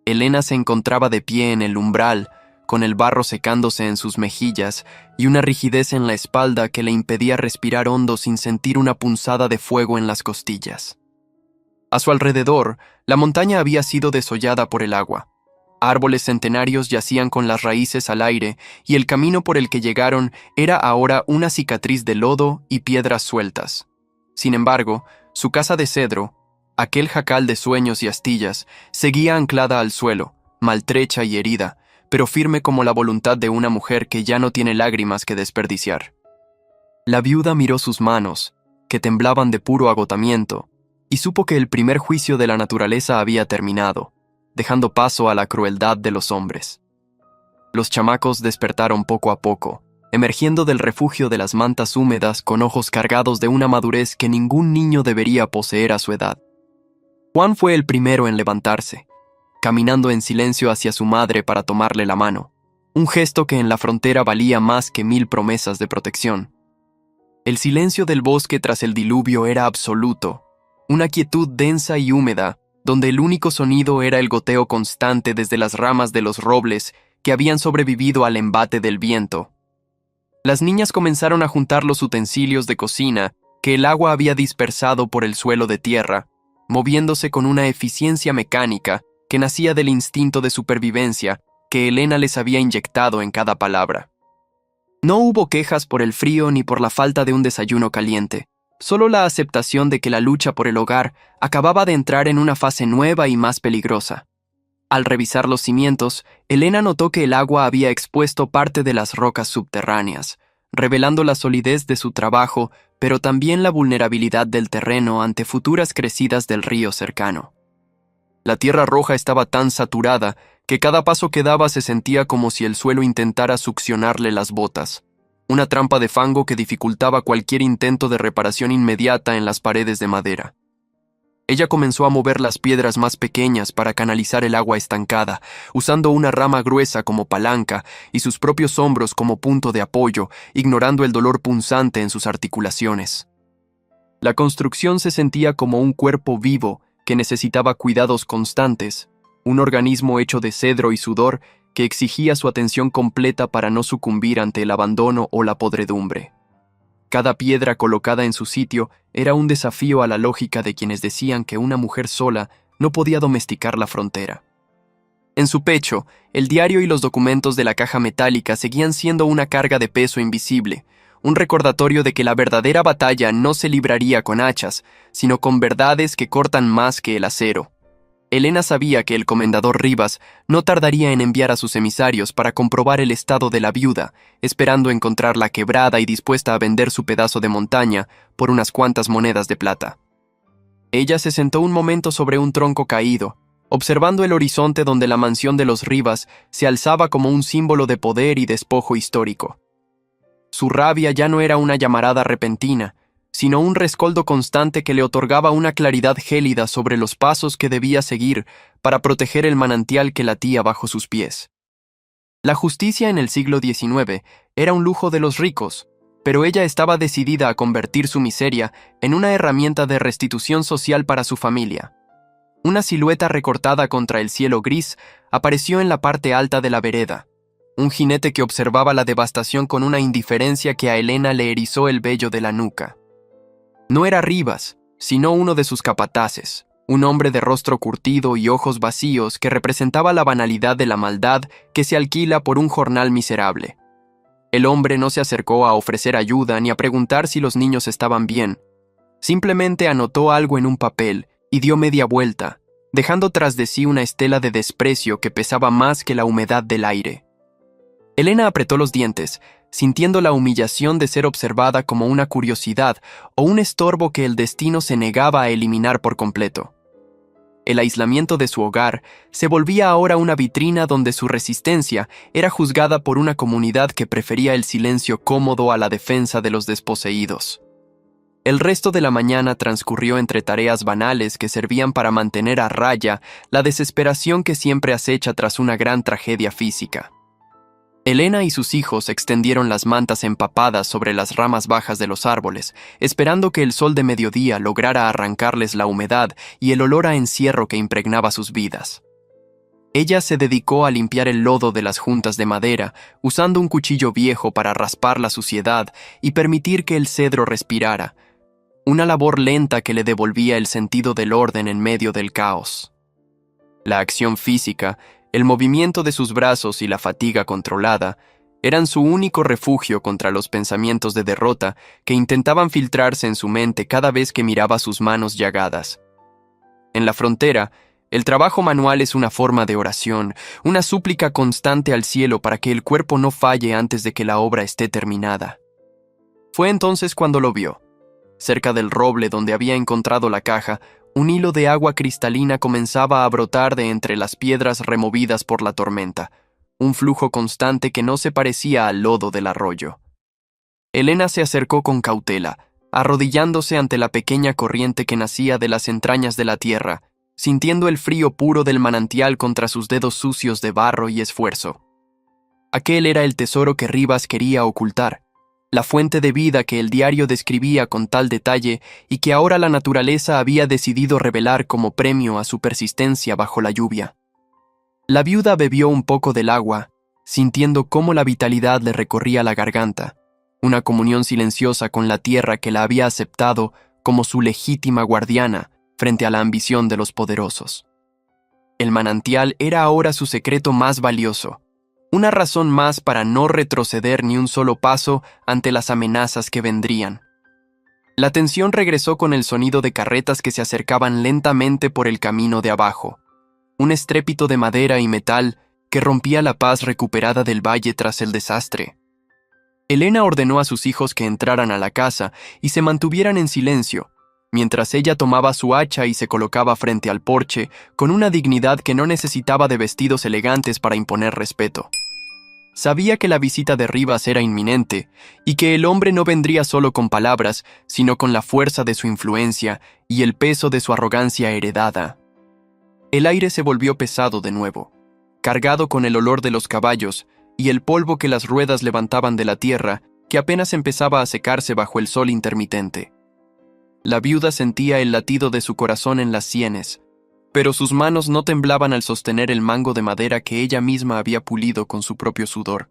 Speaker 1: Elena se encontraba de pie en el umbral, con el barro secándose en sus mejillas y una rigidez en la espalda que le impedía respirar hondo sin sentir una punzada de fuego en las costillas. A su alrededor, la montaña había sido desollada por el agua. Árboles centenarios yacían con las raíces al aire y el camino por el que llegaron era ahora una cicatriz de lodo y piedras sueltas. Sin embargo, su casa de cedro, aquel jacal de sueños y astillas, seguía anclada al suelo, maltrecha y herida, pero firme como la voluntad de una mujer que ya no tiene lágrimas que desperdiciar. La viuda miró sus manos, que temblaban de puro agotamiento, y supo que el primer juicio de la naturaleza había terminado, dejando paso a la crueldad de los hombres. Los chamacos despertaron poco a poco, emergiendo del refugio de las mantas húmedas con ojos cargados de una madurez que ningún niño debería poseer a su edad. Juan fue el primero en levantarse, caminando en silencio hacia su madre para tomarle la mano, un gesto que en la frontera valía más que 1000 promesas de protección. El silencio del bosque tras el diluvio era absoluto, una quietud densa y húmeda, donde el único sonido era el goteo constante desde las ramas de los robles que habían sobrevivido al embate del viento. Las niñas comenzaron a juntar los utensilios de cocina que el agua había dispersado por el suelo de tierra, moviéndose con una eficiencia mecánica que nacía del instinto de supervivencia que Elena les había inyectado en cada palabra. No hubo quejas por el frío ni por la falta de un desayuno caliente, solo la aceptación de que la lucha por el hogar acababa de entrar en una fase nueva y más peligrosa. Al revisar los cimientos, Elena notó que el agua había expuesto parte de las rocas subterráneas, revelando la solidez de su trabajo, pero también la vulnerabilidad del terreno ante futuras crecidas del río cercano. La tierra roja estaba tan saturada que cada paso que daba se sentía como si el suelo intentara succionarle las botas. una trampa de fango que dificultaba cualquier intento de reparación inmediata en las paredes de madera. Ella comenzó a mover las piedras más pequeñas para canalizar el agua estancada, usando una rama gruesa como palanca y sus propios hombros como punto de apoyo, ignorando el dolor punzante en sus articulaciones. La construcción se sentía como un cuerpo vivo que necesitaba cuidados constantes, un organismo hecho de cedro y sudor que exigía su atención completa para no sucumbir ante el abandono o la podredumbre. Cada piedra colocada en su sitio era un desafío a la lógica de quienes decían que una mujer sola no podía domesticar la frontera. En su pecho, el diario y los documentos de la caja metálica seguían siendo una carga de peso invisible, un recordatorio de que la verdadera batalla no se libraría con hachas, sino con verdades que cortan más que el acero. Elena sabía que el comendador Rivas no tardaría en enviar a sus emisarios para comprobar el estado de la viuda, esperando encontrarla quebrada y dispuesta a vender su pedazo de montaña por unas cuantas monedas de plata. Ella se sentó un momento sobre un tronco caído, observando el horizonte donde la mansión de los Rivas se alzaba como un símbolo de poder y despojo histórico. Su rabia ya no era una llamarada repentina, sino un rescoldo constante que le otorgaba una claridad gélida sobre los pasos que debía seguir para proteger el manantial que latía bajo sus pies. La justicia en el siglo XIX era un lujo de los ricos, pero ella estaba decidida a convertir su miseria en una herramienta de restitución social para su familia. Una silueta recortada contra el cielo gris apareció en la parte alta de la vereda, un jinete que observaba la devastación con una indiferencia que a Elena le erizó el vello de la nuca. No era Rivas, sino uno de sus capataces, un hombre de rostro curtido y ojos vacíos que representaba la banalidad de la maldad que se alquila por un jornal miserable. El hombre no se acercó a ofrecer ayuda ni a preguntar si los niños estaban bien. Simplemente anotó algo en un papel y dio media vuelta, dejando tras de sí una estela de desprecio que pesaba más que la humedad del aire. Elena apretó los dientes, sintiendo la humillación de ser observada como una curiosidad o un estorbo que el destino se negaba a eliminar por completo. El aislamiento de su hogar se volvía ahora una vitrina donde su resistencia era juzgada por una comunidad que prefería el silencio cómodo a la defensa de los desposeídos. El resto de la mañana transcurrió entre tareas banales que servían para mantener a raya la desesperación que siempre acecha tras una gran tragedia física. Elena y sus hijos extendieron las mantas empapadas sobre las ramas bajas de los árboles, esperando que el sol de mediodía lograra arrancarles la humedad y el olor a encierro que impregnaba sus vidas. Ella se dedicó a limpiar el lodo de las juntas de madera, usando un cuchillo viejo para raspar la suciedad y permitir que el cedro respirara, una labor lenta que le devolvía el sentido del orden en medio del caos. La acción física, el movimiento de sus brazos y la fatiga controlada eran su único refugio contra los pensamientos de derrota que intentaban filtrarse en su mente cada vez que miraba sus manos llagadas. En la frontera, el trabajo manual es una forma de oración, una súplica constante al cielo para que el cuerpo no falle antes de que la obra esté terminada. Fue entonces cuando lo vio. Cerca del roble donde había encontrado la caja, un hilo de agua cristalina comenzaba a brotar de entre las piedras removidas por la tormenta, un flujo constante que no se parecía al lodo del arroyo. Elena se acercó con cautela, arrodillándose ante la pequeña corriente que nacía de las entrañas de la tierra, sintiendo el frío puro del manantial contra sus dedos sucios de barro y esfuerzo. Aquel era el tesoro que Rivas quería ocultar, la fuente de vida que el diario describía con tal detalle y que ahora la naturaleza había decidido revelar como premio a su persistencia bajo la lluvia. La viuda bebió un poco del agua, sintiendo cómo la vitalidad le recorría la garganta, una comunión silenciosa con la tierra que la había aceptado como su legítima guardiana frente a la ambición de los poderosos. El manantial era ahora su secreto más valioso, una razón más para no retroceder ni un solo paso ante las amenazas que vendrían. La tensión regresó con el sonido de carretas que se acercaban lentamente por el camino de abajo, un estrépito de madera y metal que rompía la paz recuperada del valle tras el desastre. Elena ordenó a sus hijos que entraran a la casa y se mantuvieran en silencio, mientras ella tomaba su hacha y se colocaba frente al porche con una dignidad que no necesitaba de vestidos elegantes para imponer respeto. Sabía que la visita de Rivas era inminente y que el hombre no vendría solo con palabras, sino con la fuerza de su influencia y el peso de su arrogancia heredada. El aire se volvió pesado de nuevo, cargado con el olor de los caballos y el polvo que las ruedas levantaban de la tierra, que apenas empezaba a secarse bajo el sol intermitente. La viuda sentía el latido de su corazón en las sienes, pero sus manos no temblaban al sostener el mango de madera que ella misma había pulido con su propio sudor.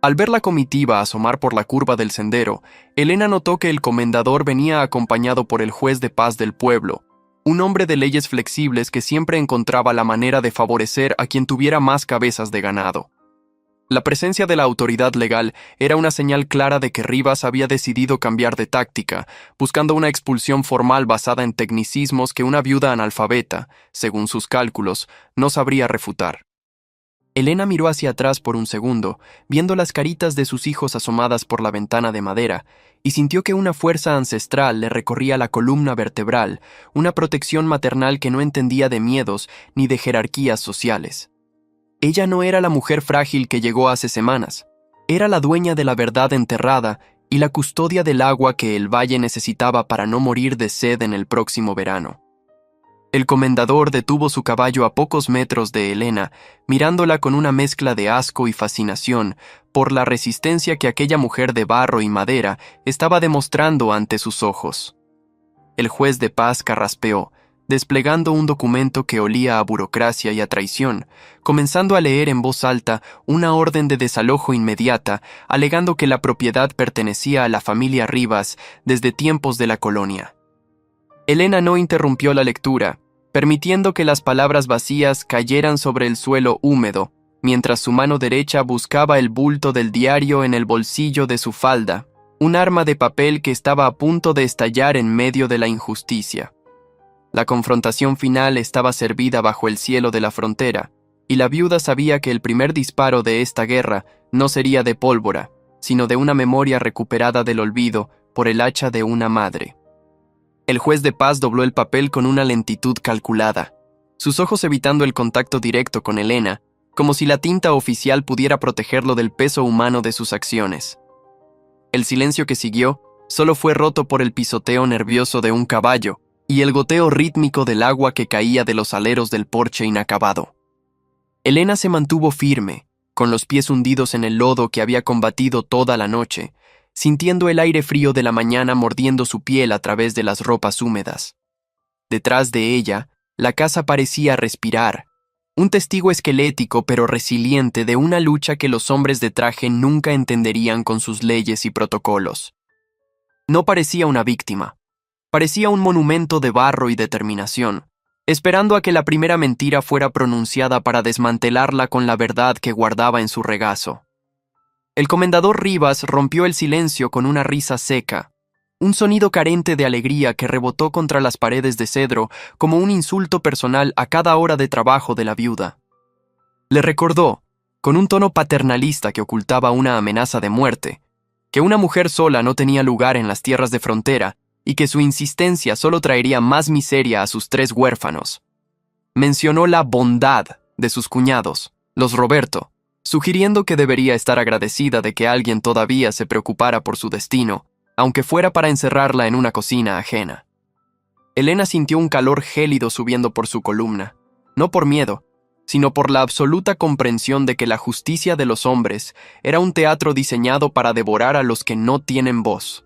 Speaker 1: Al ver la comitiva asomar por la curva del sendero, Elena notó que el comendador venía acompañado por el juez de paz del pueblo, un hombre de leyes flexibles que siempre encontraba la manera de favorecer a quien tuviera más cabezas de ganado. La presencia de la autoridad legal era una señal clara de que Rivas había decidido cambiar de táctica, buscando una expulsión formal basada en tecnicismos que una viuda analfabeta, según sus cálculos, no sabría refutar. Elena miró hacia atrás por un segundo, viendo las caritas de sus hijos asomadas por la ventana de madera, y sintió que una fuerza ancestral le recorría la columna vertebral, una protección maternal que no entendía de miedos ni de jerarquías sociales. Ella no era la mujer frágil que llegó hace semanas. Era la dueña de la verdad enterrada y la custodia del agua que el valle necesitaba para no morir de sed en el próximo verano. El comendador detuvo su caballo a pocos metros de Elena, mirándola con una mezcla de asco y fascinación por la resistencia que aquella mujer de barro y madera estaba demostrando ante sus ojos. El juez de paz carraspeó, desplegando un documento que olía a burocracia y a traición, comenzando a leer en voz alta una orden de desalojo inmediata, alegando que la propiedad pertenecía a la familia Rivas desde tiempos de la colonia. Elena no interrumpió la lectura, permitiendo que las palabras vacías cayeran sobre el suelo húmedo, mientras su mano derecha buscaba el bulto del diario en el bolsillo de su falda, un arma de papel que estaba a punto de estallar en medio de la injusticia. La confrontación final estaba servida bajo el cielo de la frontera, y la viuda sabía que el primer disparo de esta guerra no sería de pólvora, sino de una memoria recuperada del olvido por el hacha de una madre. El juez de paz dobló el papel con una lentitud calculada, sus ojos evitando el contacto directo con Elena, como si la tinta oficial pudiera protegerlo del peso humano de sus acciones. El silencio que siguió solo fue roto por el pisoteo nervioso de un caballo y el goteo rítmico del agua que caía de los aleros del porche inacabado. Elena se mantuvo firme, con los pies hundidos en el lodo que había combatido toda la noche, sintiendo el aire frío de la mañana mordiendo su piel a través de las ropas húmedas. Detrás de ella, la casa parecía respirar, un testigo esquelético pero resiliente de una lucha que los hombres de traje nunca entenderían con sus leyes y protocolos. No parecía una víctima. Parecía un monumento de barro y determinación, esperando a que la primera mentira fuera pronunciada para desmantelarla con la verdad que guardaba en su regazo. El comendador Rivas rompió el silencio con una risa seca, un sonido carente de alegría que rebotó contra las paredes de cedro como un insulto personal a cada hora de trabajo de la viuda. Le recordó, con un tono paternalista que ocultaba una amenaza de muerte, que una mujer sola no tenía lugar en las tierras de frontera y que su insistencia solo traería más miseria a sus 3 huérfanos. Mencionó la bondad de sus cuñados, los Roberto, sugiriendo que debería estar agradecida de que alguien todavía se preocupara por su destino, aunque fuera para encerrarla en una cocina ajena. Elena sintió un calor gélido subiendo por su columna, no por miedo, sino por la absoluta comprensión de que la justicia de los hombres era un teatro diseñado para devorar a los que no tienen voz.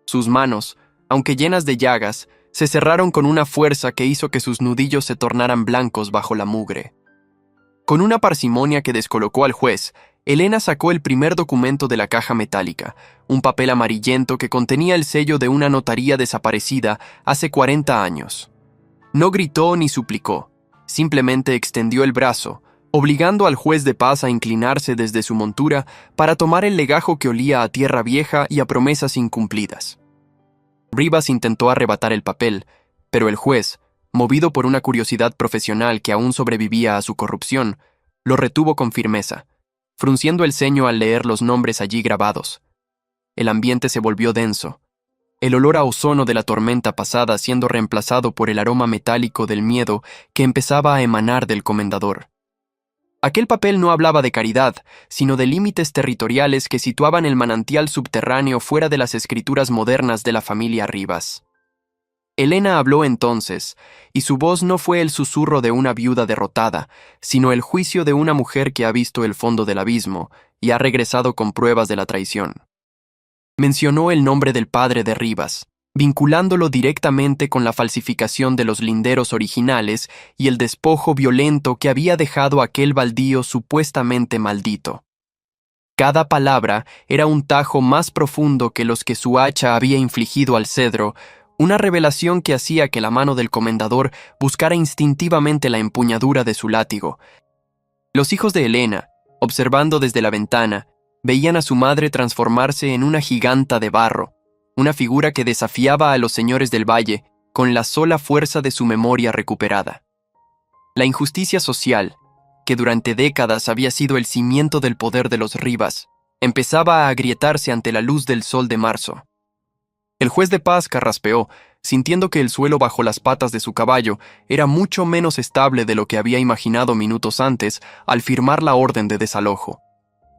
Speaker 1: Sus manos, aunque llenas de llagas, se cerraron con una fuerza que hizo que sus nudillos se tornaran blancos bajo la mugre. Con una parsimonia que descolocó al juez, Elena sacó el primer documento de la caja metálica, un papel amarillento que contenía el sello de una notaría desaparecida hace 40 años. No gritó ni suplicó, simplemente extendió el brazo, obligando al juez de paz a inclinarse desde su montura para tomar el legajo que olía a tierra vieja y a promesas incumplidas. Rivas intentó arrebatar el papel, pero el juez, movido por una curiosidad profesional que aún sobrevivía a su corrupción, lo retuvo con firmeza, frunciendo el ceño al leer los nombres allí grabados. El ambiente se volvió denso, el olor a ozono de la tormenta pasada siendo reemplazado por el aroma metálico del miedo que empezaba a emanar del comendador. Aquel papel no hablaba de caridad, sino de límites territoriales que situaban el manantial subterráneo fuera de las escrituras modernas de la familia Rivas. Elena habló entonces, y su voz no fue el susurro de una viuda derrotada, sino el juicio de una mujer que ha visto el fondo del abismo y ha regresado con pruebas de la traición. Mencionó el nombre del padre de Rivas, vinculándolo directamente con la falsificación de los linderos originales y el despojo violento que había dejado aquel baldío supuestamente maldito. Cada palabra era un tajo más profundo que los que su hacha había infligido al cedro, una revelación que hacía que la mano del comendador buscara instintivamente la empuñadura de su látigo. Los hijos de Elena, observando desde la ventana, veían a su madre transformarse en una giganta de barro, una figura que desafiaba a los señores del valle con la sola fuerza de su memoria recuperada. La injusticia social, que durante décadas había sido el cimiento del poder de los Rivas, empezaba a agrietarse ante la luz del sol de marzo. El juez de paz carraspeó, sintiendo que el suelo bajo las patas de su caballo era mucho menos estable de lo que había imaginado minutos antes al firmar la orden de desalojo.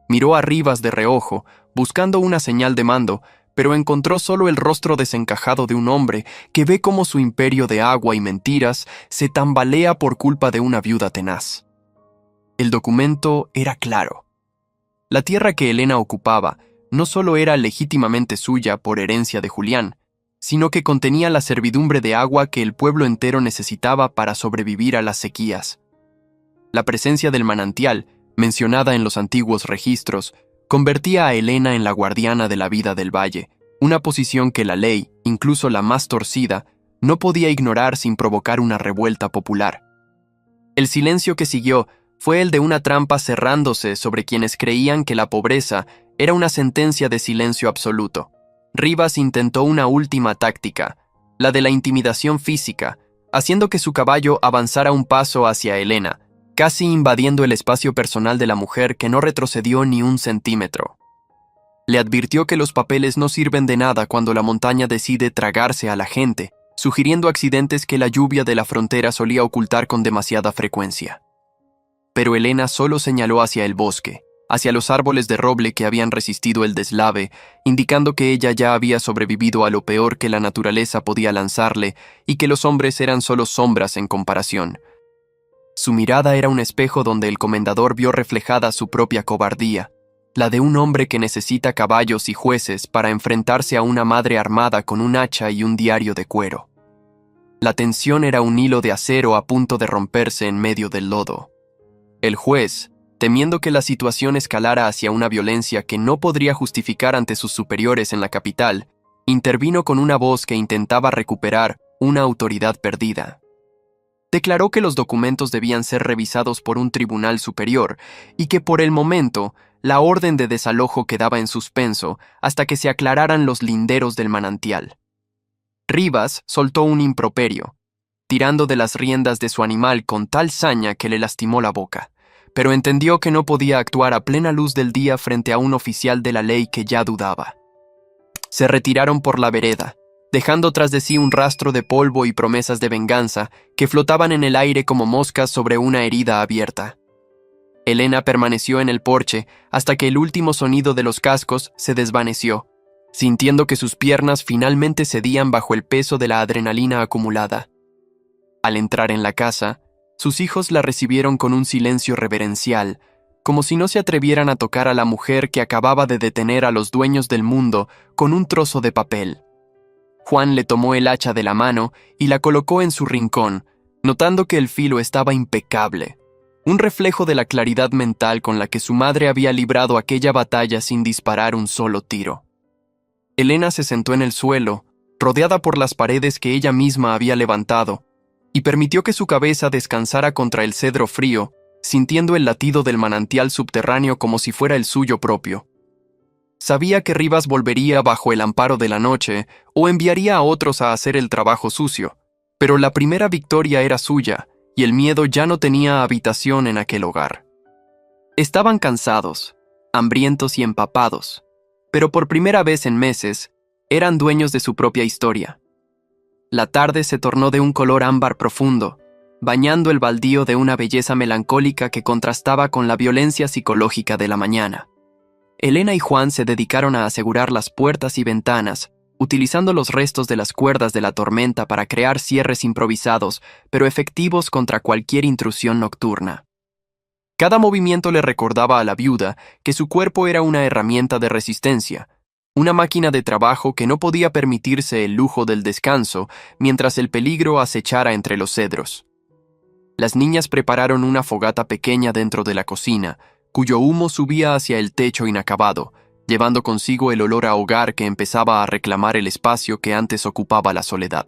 Speaker 1: Miró a Rivas de reojo, buscando una señal de mando, pero encontró solo el rostro desencajado de un hombre que ve cómo su imperio de agua y mentiras se tambalea por culpa de una viuda tenaz. El documento era claro. La tierra que Elena ocupaba no solo era legítimamente suya por herencia de Julián, sino que contenía la servidumbre de agua que el pueblo entero necesitaba para sobrevivir a las sequías. La presencia del manantial, mencionada en los antiguos registros, convertía a Elena en la guardiana de la vida del valle, una posición que la ley, incluso la más torcida, no podía ignorar sin provocar una revuelta popular. El silencio que siguió fue el de una trampa cerrándose sobre quienes creían que la pobreza era una sentencia de silencio absoluto. Rivas intentó una última táctica, la de la intimidación física, haciendo que su caballo avanzara un paso hacia Elena, casi invadiendo el espacio personal de la mujer que no retrocedió ni un centímetro. Le advirtió que los papeles no sirven de nada cuando la montaña decide tragarse a la gente, sugiriendo accidentes que la lluvia de la frontera solía ocultar con demasiada frecuencia. Pero Elena solo señaló hacia el bosque, hacia los árboles de roble que habían resistido el deslave, indicando que ella ya había sobrevivido a lo peor que la naturaleza podía lanzarle y que los hombres eran solo sombras en comparación. Su mirada era un espejo donde el comendador vio reflejada su propia cobardía, la de un hombre que necesita caballos y jueces para enfrentarse a una madre armada con un hacha y un diario de cuero. La tensión era un hilo de acero a punto de romperse en medio del lodo. El juez, temiendo que la situación escalara hacia una violencia que no podría justificar ante sus superiores en la capital, intervino con una voz que intentaba recuperar una autoridad perdida. Declaró que los documentos debían ser revisados por un tribunal superior y que por el momento la orden de desalojo quedaba en suspenso hasta que se aclararan los linderos del manantial. Rivas soltó un improperio, tirando de las riendas de su animal con tal saña que le lastimó la boca, pero entendió que no podía actuar a plena luz del día frente a un oficial de la ley que ya dudaba. Se retiraron por la vereda, dejando tras de sí un rastro de polvo y promesas de venganza que flotaban en el aire como moscas sobre una herida abierta. Elena permaneció en el porche hasta que el último sonido de los cascos se desvaneció, sintiendo que sus piernas finalmente cedían bajo el peso de la adrenalina acumulada. Al entrar en la casa, sus hijos la recibieron con un silencio reverencial, como si no se atrevieran a tocar a la mujer que acababa de detener a los dueños del mundo con un trozo de papel. Juan le tomó el hacha de la mano y la colocó en su rincón, notando que el filo estaba impecable, un reflejo de la claridad mental con la que su madre había librado aquella batalla sin disparar un solo tiro. Elena se sentó en el suelo, rodeada por las paredes que ella misma había levantado, y permitió que su cabeza descansara contra el cedro frío, sintiendo el latido del manantial subterráneo como si fuera el suyo propio. Sabía que Rivas volvería bajo el amparo de la noche o enviaría a otros a hacer el trabajo sucio, pero la primera victoria era suya y el miedo ya no tenía habitación en aquel hogar. Estaban cansados, hambrientos y empapados, pero por primera vez en meses eran dueños de su propia historia. La tarde se tornó de un color ámbar profundo, bañando el baldío de una belleza melancólica que contrastaba con la violencia psicológica de la mañana. Elena y Juan se dedicaron a asegurar las puertas y ventanas, utilizando los restos de las cuerdas de la tormenta para crear cierres improvisados, pero efectivos contra cualquier intrusión nocturna. Cada movimiento le recordaba a la viuda que su cuerpo era una herramienta de resistencia, una máquina de trabajo que no podía permitirse el lujo del descanso mientras el peligro acechara entre los cedros. Las niñas prepararon una fogata pequeña dentro de la cocina, cuyo humo subía hacia el techo inacabado, llevando consigo el olor a hogar que empezaba a reclamar el espacio que antes ocupaba la soledad.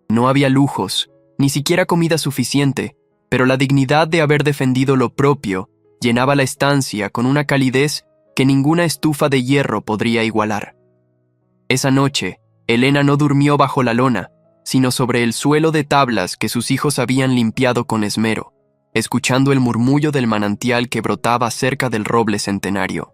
Speaker 1: No había lujos, ni siquiera comida suficiente, pero la dignidad de haber defendido lo propio llenaba la estancia con una calidez que ninguna estufa de hierro podría igualar. Esa noche, Elena no durmió bajo la lona, sino sobre el suelo de tablas que sus hijos habían limpiado con esmero, escuchando el murmullo del manantial que brotaba cerca del roble centenario.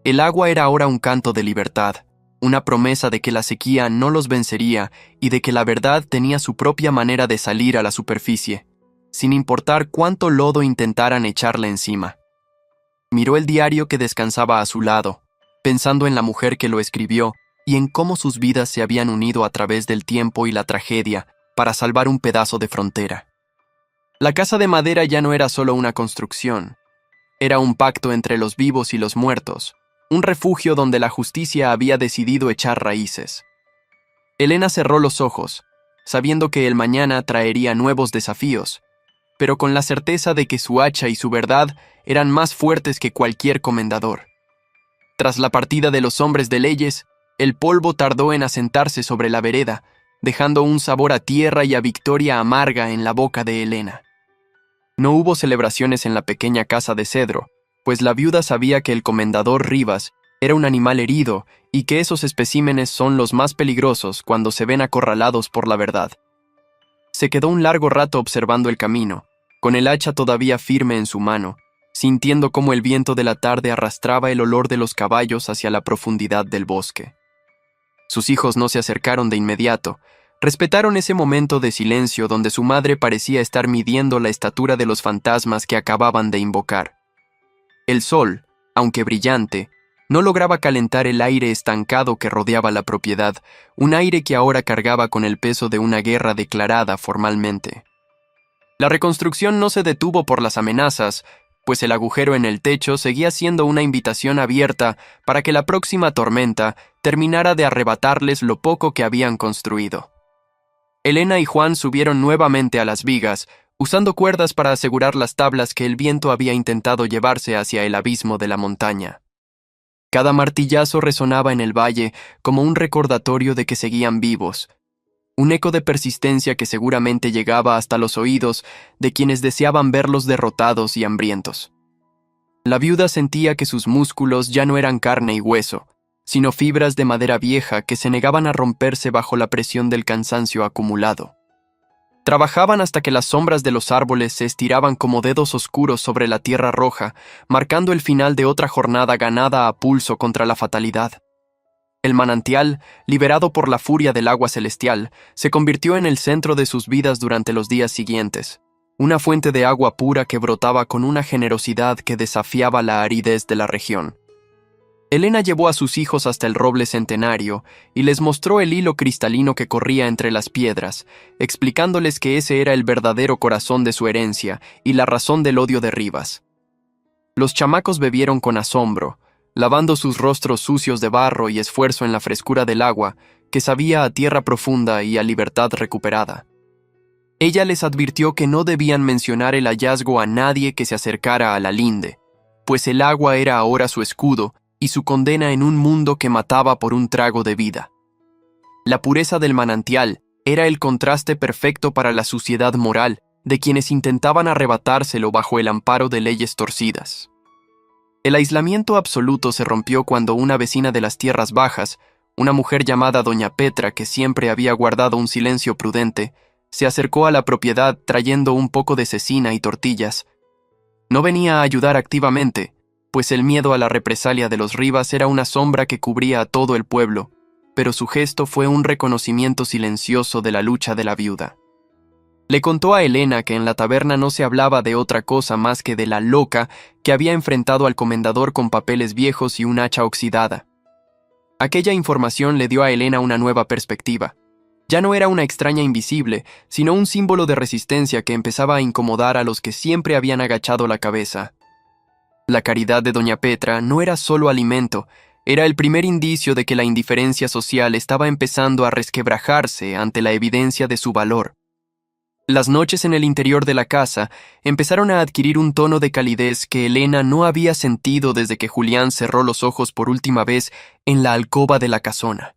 Speaker 1: El agua era ahora un canto de libertad, una promesa de que la sequía no los vencería y de que la verdad tenía su propia manera de salir a la superficie, sin importar cuánto lodo intentaran echarle encima. Miró el diario que descansaba a su lado, pensando en la mujer que lo escribió y en cómo sus vidas se habían unido a través del tiempo y la tragedia para salvar un pedazo de frontera. La casa de madera ya no era solo una construcción, era un pacto entre los vivos y los muertos, un refugio donde la justicia había decidido echar raíces. Elena cerró los ojos, sabiendo que el mañana traería nuevos desafíos, pero con la certeza de que su hacha y su verdad eran más fuertes que cualquier comendador. Tras la partida de los hombres de leyes, el polvo tardó en asentarse sobre la vereda, dejando un sabor a tierra y a victoria amarga en la boca de Elena. No hubo celebraciones en la pequeña casa de cedro, pues la viuda sabía que el comendador Rivas era un animal herido y que esos especímenes son los más peligrosos cuando se ven acorralados por la verdad. Se quedó un largo rato observando el camino, con el hacha todavía firme en su mano, sintiendo cómo el viento de la tarde arrastraba el olor de los caballos hacia la profundidad del bosque. Sus hijos no se acercaron de inmediato, respetaron ese momento de silencio donde su madre parecía estar midiendo la estatura de los fantasmas que acababan de invocar. El sol, aunque brillante, no lograba calentar el aire estancado que rodeaba la propiedad, un aire que ahora cargaba con el peso de una guerra declarada formalmente. La reconstrucción no se detuvo por las amenazas, pues el agujero en el techo seguía siendo una invitación abierta para que la próxima tormenta terminara de arrebatarles lo poco que habían construido. Elena y Juan subieron nuevamente a las vigas, usando cuerdas para asegurar las tablas que el viento había intentado llevarse hacia el abismo de la montaña. Cada martillazo resonaba en el valle como un recordatorio de que seguían vivos, un eco de persistencia que seguramente llegaba hasta los oídos de quienes deseaban verlos derrotados y hambrientos. La viuda sentía que sus músculos ya no eran carne y hueso, sino fibras de madera vieja que se negaban a romperse bajo la presión del cansancio acumulado. Trabajaban hasta que las sombras de los árboles se estiraban como dedos oscuros sobre la tierra roja, marcando el final de otra jornada ganada a pulso contra la fatalidad. El manantial, liberado por la furia del agua celestial, se convirtió en el centro de sus vidas durante los días siguientes, una fuente de agua pura que brotaba con una generosidad que desafiaba la aridez de la región. Elena llevó a sus hijos hasta el roble centenario y les mostró el hilo cristalino que corría entre las piedras, explicándoles que ese era el verdadero corazón de su herencia y la razón del odio de Rivas. Los chamacos bebieron con asombro, lavando sus rostros sucios de barro y esfuerzo en la frescura del agua, que sabía a tierra profunda y a libertad recuperada. Ella les advirtió que no debían mencionar el hallazgo a nadie que se acercara a la linde, pues el agua era ahora su escudo y su condena en un mundo que mataba por un trago de vida. La pureza del manantial era el contraste perfecto para la suciedad moral de quienes intentaban arrebatárselo bajo el amparo de leyes torcidas. El aislamiento absoluto se rompió cuando una vecina de las tierras bajas, una mujer llamada Doña Petra que siempre había guardado un silencio prudente, se acercó a la propiedad trayendo un poco de cecina y tortillas. No venía a ayudar activamente, pues el miedo a la represalia de los Rivas era una sombra que cubría a todo el pueblo, pero su gesto fue un reconocimiento silencioso de la lucha de la viuda. Le contó a Elena que en la taberna no se hablaba de otra cosa más que de la loca que había enfrentado al comendador con papeles viejos y un hacha oxidada. Aquella información le dio a Elena una nueva perspectiva. Ya no era una extraña invisible, sino un símbolo de resistencia que empezaba a incomodar a los que siempre habían agachado la cabeza. La caridad de doña Petra no era solo alimento, era el primer indicio de que la indiferencia social estaba empezando a resquebrajarse ante la evidencia de su valor. Las noches en el interior de la casa empezaron a adquirir un tono de calidez que Elena no había sentido desde que Julián cerró los ojos por última vez en la alcoba de la casona.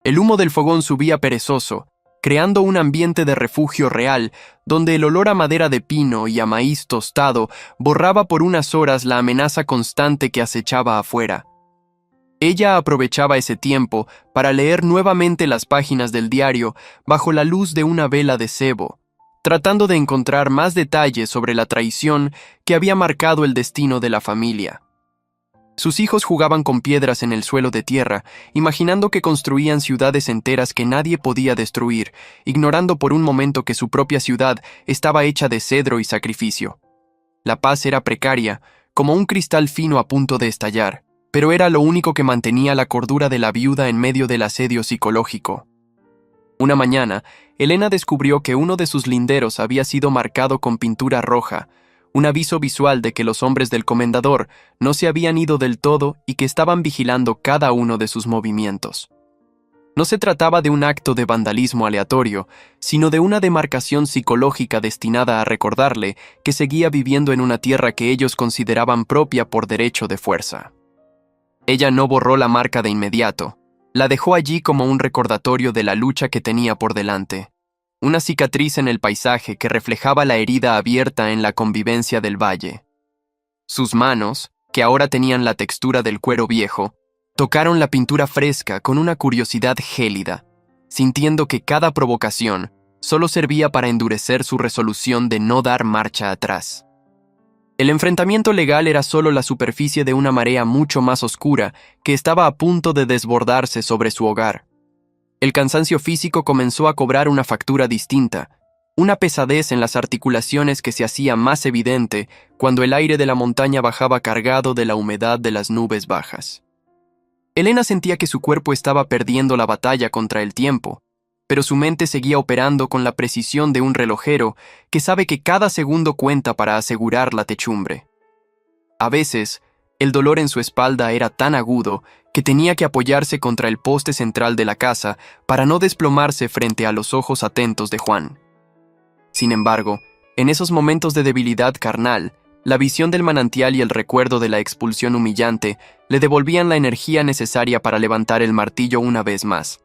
Speaker 1: El humo del fogón subía perezoso, creando un ambiente de refugio real, donde el olor a madera de pino y a maíz tostado borraba por unas horas la amenaza constante que acechaba afuera. Ella aprovechaba ese tiempo para leer nuevamente las páginas del diario bajo la luz de una vela de cebo, tratando de encontrar más detalles sobre la traición que había marcado el destino de la familia. Sus hijos jugaban con piedras en el suelo de tierra, imaginando que construían ciudades enteras que nadie podía destruir, ignorando por un momento que su propia ciudad estaba hecha de cedro y sacrificio. La paz era precaria, como un cristal fino a punto de estallar, pero era lo único que mantenía la cordura de la viuda en medio del asedio psicológico. Una mañana, Elena descubrió que uno de sus linderos había sido marcado con pintura roja, un aviso visual de que los hombres del comendador no se habían ido del todo y que estaban vigilando cada uno de sus movimientos. No se trataba de un acto de vandalismo aleatorio, sino de una demarcación psicológica destinada a recordarle que seguía viviendo en una tierra que ellos consideraban propia por derecho de fuerza. Ella no borró la marca de inmediato, la dejó allí como un recordatorio de la lucha que tenía por delante. Una cicatriz en el paisaje que reflejaba la herida abierta en la convivencia del valle. Sus manos, que ahora tenían la textura del cuero viejo, tocaron la pintura fresca con una curiosidad gélida, sintiendo que cada provocación solo servía para endurecer su resolución de no dar marcha atrás. El enfrentamiento legal era solo la superficie de una marea mucho más oscura que estaba a punto de desbordarse sobre su hogar. El cansancio físico comenzó a cobrar una factura distinta, una pesadez en las articulaciones que se hacía más evidente cuando el aire de la montaña bajaba cargado de la humedad de las nubes bajas. Elena sentía que su cuerpo estaba perdiendo la batalla contra el tiempo, pero su mente seguía operando con la precisión de un relojero que sabe que cada segundo cuenta para asegurar la techumbre. A veces, el dolor en su espalda era tan agudo que tenía que apoyarse contra el poste central de la casa para no desplomarse frente a los ojos atentos de Juan. Sin embargo, en esos momentos de debilidad carnal, la visión del manantial y el recuerdo de la expulsión humillante le devolvían la energía necesaria para levantar el martillo una vez más.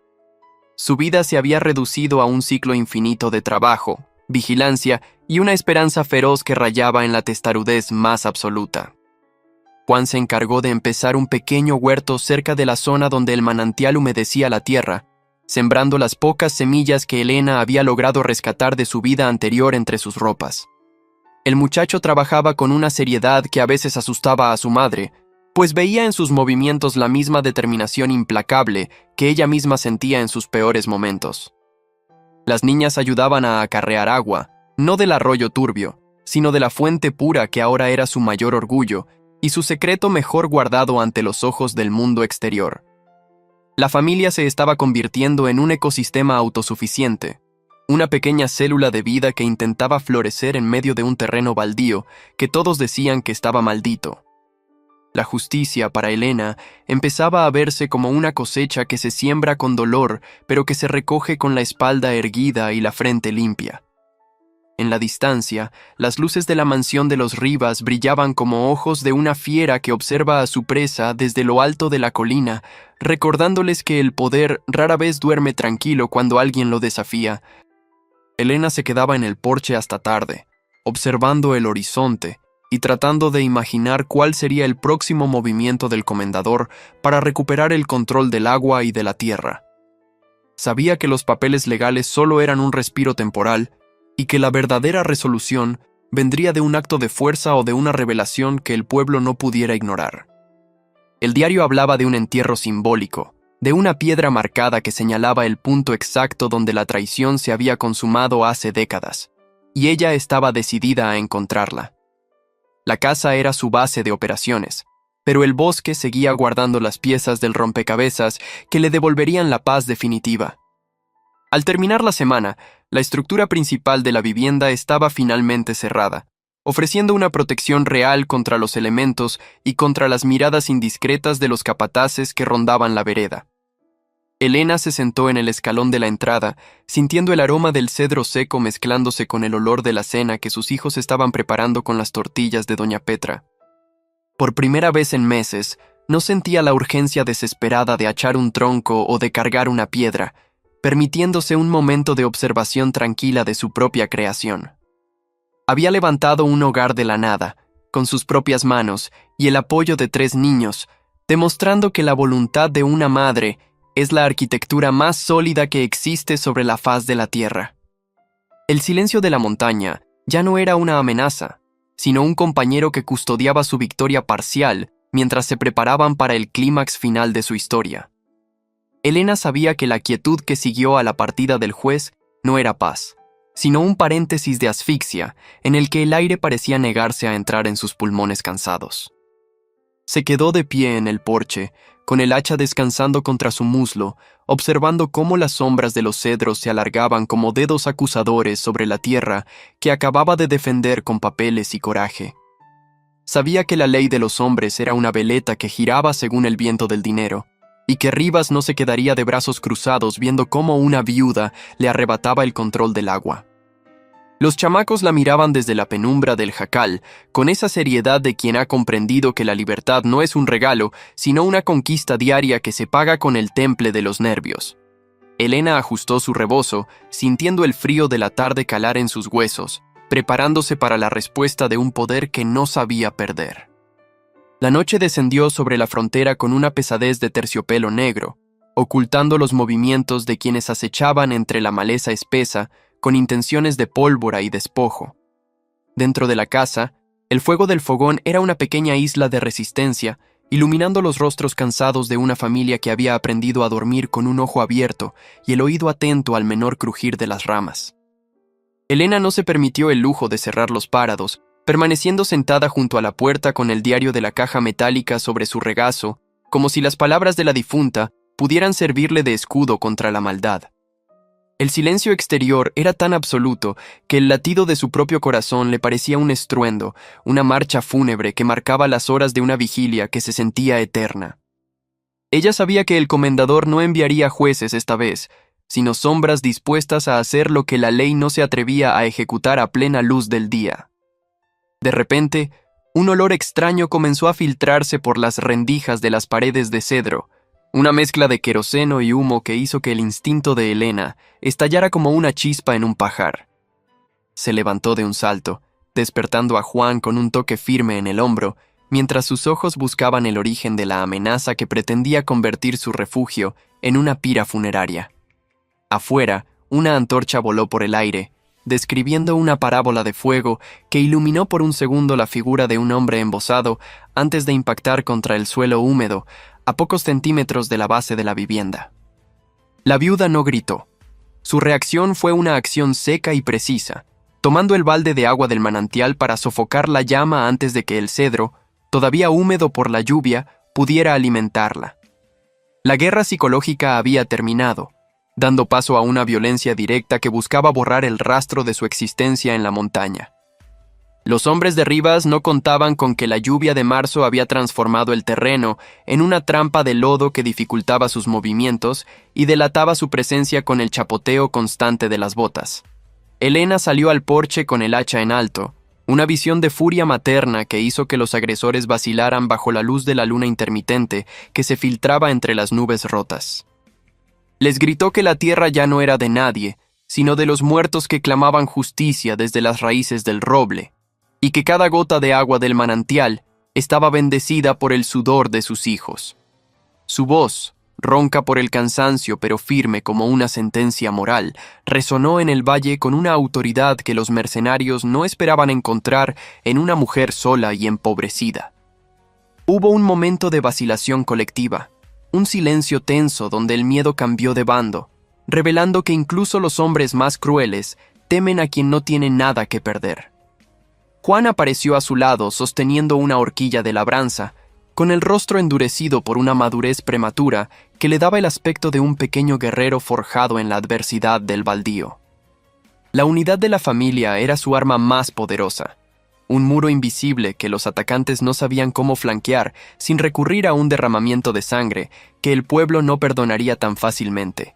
Speaker 1: Su vida se había reducido a un ciclo infinito de trabajo, vigilancia y una esperanza feroz que rayaba en la testarudez más absoluta. Juan se encargó de empezar un pequeño huerto cerca de la zona donde el manantial humedecía la tierra, sembrando las pocas semillas que Elena había logrado rescatar de su vida anterior entre sus ropas. El muchacho trabajaba con una seriedad que a veces asustaba a su madre, pues veía en sus movimientos la misma determinación implacable que ella misma sentía en sus peores momentos. Las niñas ayudaban a acarrear agua, no del arroyo turbio, sino de la fuente pura que ahora era su mayor orgullo y su secreto mejor guardado ante los ojos del mundo exterior. La familia se estaba convirtiendo en un ecosistema autosuficiente, una pequeña célula de vida que intentaba florecer en medio de un terreno baldío que todos decían que estaba maldito. La justicia, para Elena, empezaba a verse como una cosecha que se siembra con dolor, pero que se recoge con la espalda erguida y la frente limpia. En la distancia, las luces de la mansión de los Rivas brillaban como ojos de una fiera que observa a su presa desde lo alto de la colina, recordándoles que el poder rara vez duerme tranquilo cuando alguien lo desafía. Elena se quedaba en el porche hasta tarde, observando el horizonte y tratando de imaginar cuál sería el próximo movimiento del comendador para recuperar el control del agua y de la tierra. Sabía que los papeles legales solo eran un respiro temporal y que la verdadera resolución vendría de un acto de fuerza o de una revelación que el pueblo no pudiera ignorar. El diario hablaba de un entierro simbólico, de una piedra marcada que señalaba el punto exacto donde la traición se había consumado hace décadas, y ella estaba decidida a encontrarla. La casa era su base de operaciones, pero el bosque seguía guardando las piezas del rompecabezas que le devolverían la paz definitiva. Al terminar la semana, la estructura principal de la vivienda estaba finalmente cerrada, ofreciendo una protección real contra los elementos y contra las miradas indiscretas de los capataces que rondaban la vereda. Elena se sentó en el escalón de la entrada, sintiendo el aroma del cedro seco mezclándose con el olor de la cena que sus hijos estaban preparando con las tortillas de doña Petra. Por primera vez en meses, no sentía la urgencia desesperada de achar un tronco o de cargar una piedra, permitiéndose un momento de observación tranquila de su propia creación. Había levantado un hogar de la nada, con sus propias manos y el apoyo de 3 niños, demostrando que la voluntad de una madre es la arquitectura más sólida que existe sobre la faz de la tierra. El silencio de la montaña ya no era una amenaza, sino un compañero que custodiaba su victoria parcial mientras se preparaban para el clímax final de su historia. Elena sabía que la quietud que siguió a la partida del juez no era paz, sino un paréntesis de asfixia en el que el aire parecía negarse a entrar en sus pulmones cansados. Se quedó de pie en el porche, con el hacha descansando contra su muslo, observando cómo las sombras de los cedros se alargaban como dedos acusadores sobre la tierra que acababa de defender con papeles y coraje. Sabía que la ley de los hombres era una veleta que giraba según el viento del dinero, y que Rivas no se quedaría de brazos cruzados viendo cómo una viuda le arrebataba el control del agua. Los chamacos la miraban desde la penumbra del jacal, con esa seriedad de quien ha comprendido que la libertad no es un regalo, sino una conquista diaria que se paga con el temple de los nervios. Elena ajustó su rebozo, sintiendo el frío de la tarde calar en sus huesos, preparándose para la respuesta de un poder que no sabía perder. La noche descendió sobre la frontera con una pesadez de terciopelo negro, ocultando los movimientos de quienes acechaban entre la maleza espesa, con intenciones de pólvora y despojo. Dentro de la casa, el fuego del fogón era una pequeña isla de resistencia, iluminando los rostros cansados de una familia que había aprendido a dormir con un ojo abierto y el oído atento al menor crujir de las ramas. Elena no se permitió el lujo de cerrar los párpados, permaneciendo sentada junto a la puerta con el diario de la caja metálica sobre su regazo, como si las palabras de la difunta pudieran servirle de escudo contra la maldad. El silencio exterior era tan absoluto que el latido de su propio corazón le parecía un estruendo, una marcha fúnebre que marcaba las horas de una vigilia que se sentía eterna. Ella sabía que el comendador no enviaría jueces esta vez, sino sombras dispuestas a hacer lo que la ley no se atrevía a ejecutar a plena luz del día. De repente, un olor extraño comenzó a filtrarse por las rendijas de las paredes de cedro, una mezcla de queroseno y humo que hizo que el instinto de Elena estallara como una chispa en un pajar. Se levantó de un salto, despertando a Juan con un toque firme en el hombro, mientras sus ojos buscaban el origen de la amenaza que pretendía convertir su refugio en una pira funeraria. Afuera, una antorcha voló por el aire, describiendo una parábola de fuego que iluminó por un segundo la figura de un hombre embosado antes de impactar contra el suelo húmedo, a pocos centímetros de la base de la vivienda. La viuda no gritó. Su reacción fue una acción seca y precisa, tomando el balde de agua del manantial para sofocar la llama antes de que el cedro, todavía húmedo por la lluvia, pudiera alimentarla. La guerra psicológica había terminado, dando paso a una violencia directa que buscaba borrar el rastro de su existencia en la montaña. Los hombres de Rivas no contaban con que la lluvia de marzo había transformado el terreno en una trampa de lodo que dificultaba sus movimientos y delataba su presencia con el chapoteo constante de las botas. Elena salió al porche con el hacha en alto, una visión de furia materna que hizo que los agresores vacilaran bajo la luz de la luna intermitente que se filtraba entre las nubes rotas. Les gritó que la tierra ya no era de nadie, sino de los muertos que clamaban justicia desde las raíces del roble, y que cada gota de agua del manantial estaba bendecida por el sudor de sus hijos. Su voz, ronca por el cansancio pero firme como una sentencia moral, resonó en el valle con una autoridad que los mercenarios no esperaban encontrar en una mujer sola y empobrecida. Hubo un momento de vacilación colectiva, Un silencio tenso donde el miedo cambió de bando, revelando que incluso los hombres más crueles temen a quien no tiene nada que perder. Juan apareció a su lado sosteniendo una horquilla de labranza, con el rostro endurecido por una madurez prematura que le daba el aspecto de un pequeño guerrero forjado en la adversidad del baldío. La unidad de la familia era su arma más poderosa, un muro invisible que los atacantes no sabían cómo flanquear sin recurrir a un derramamiento de sangre que el pueblo no perdonaría tan fácilmente.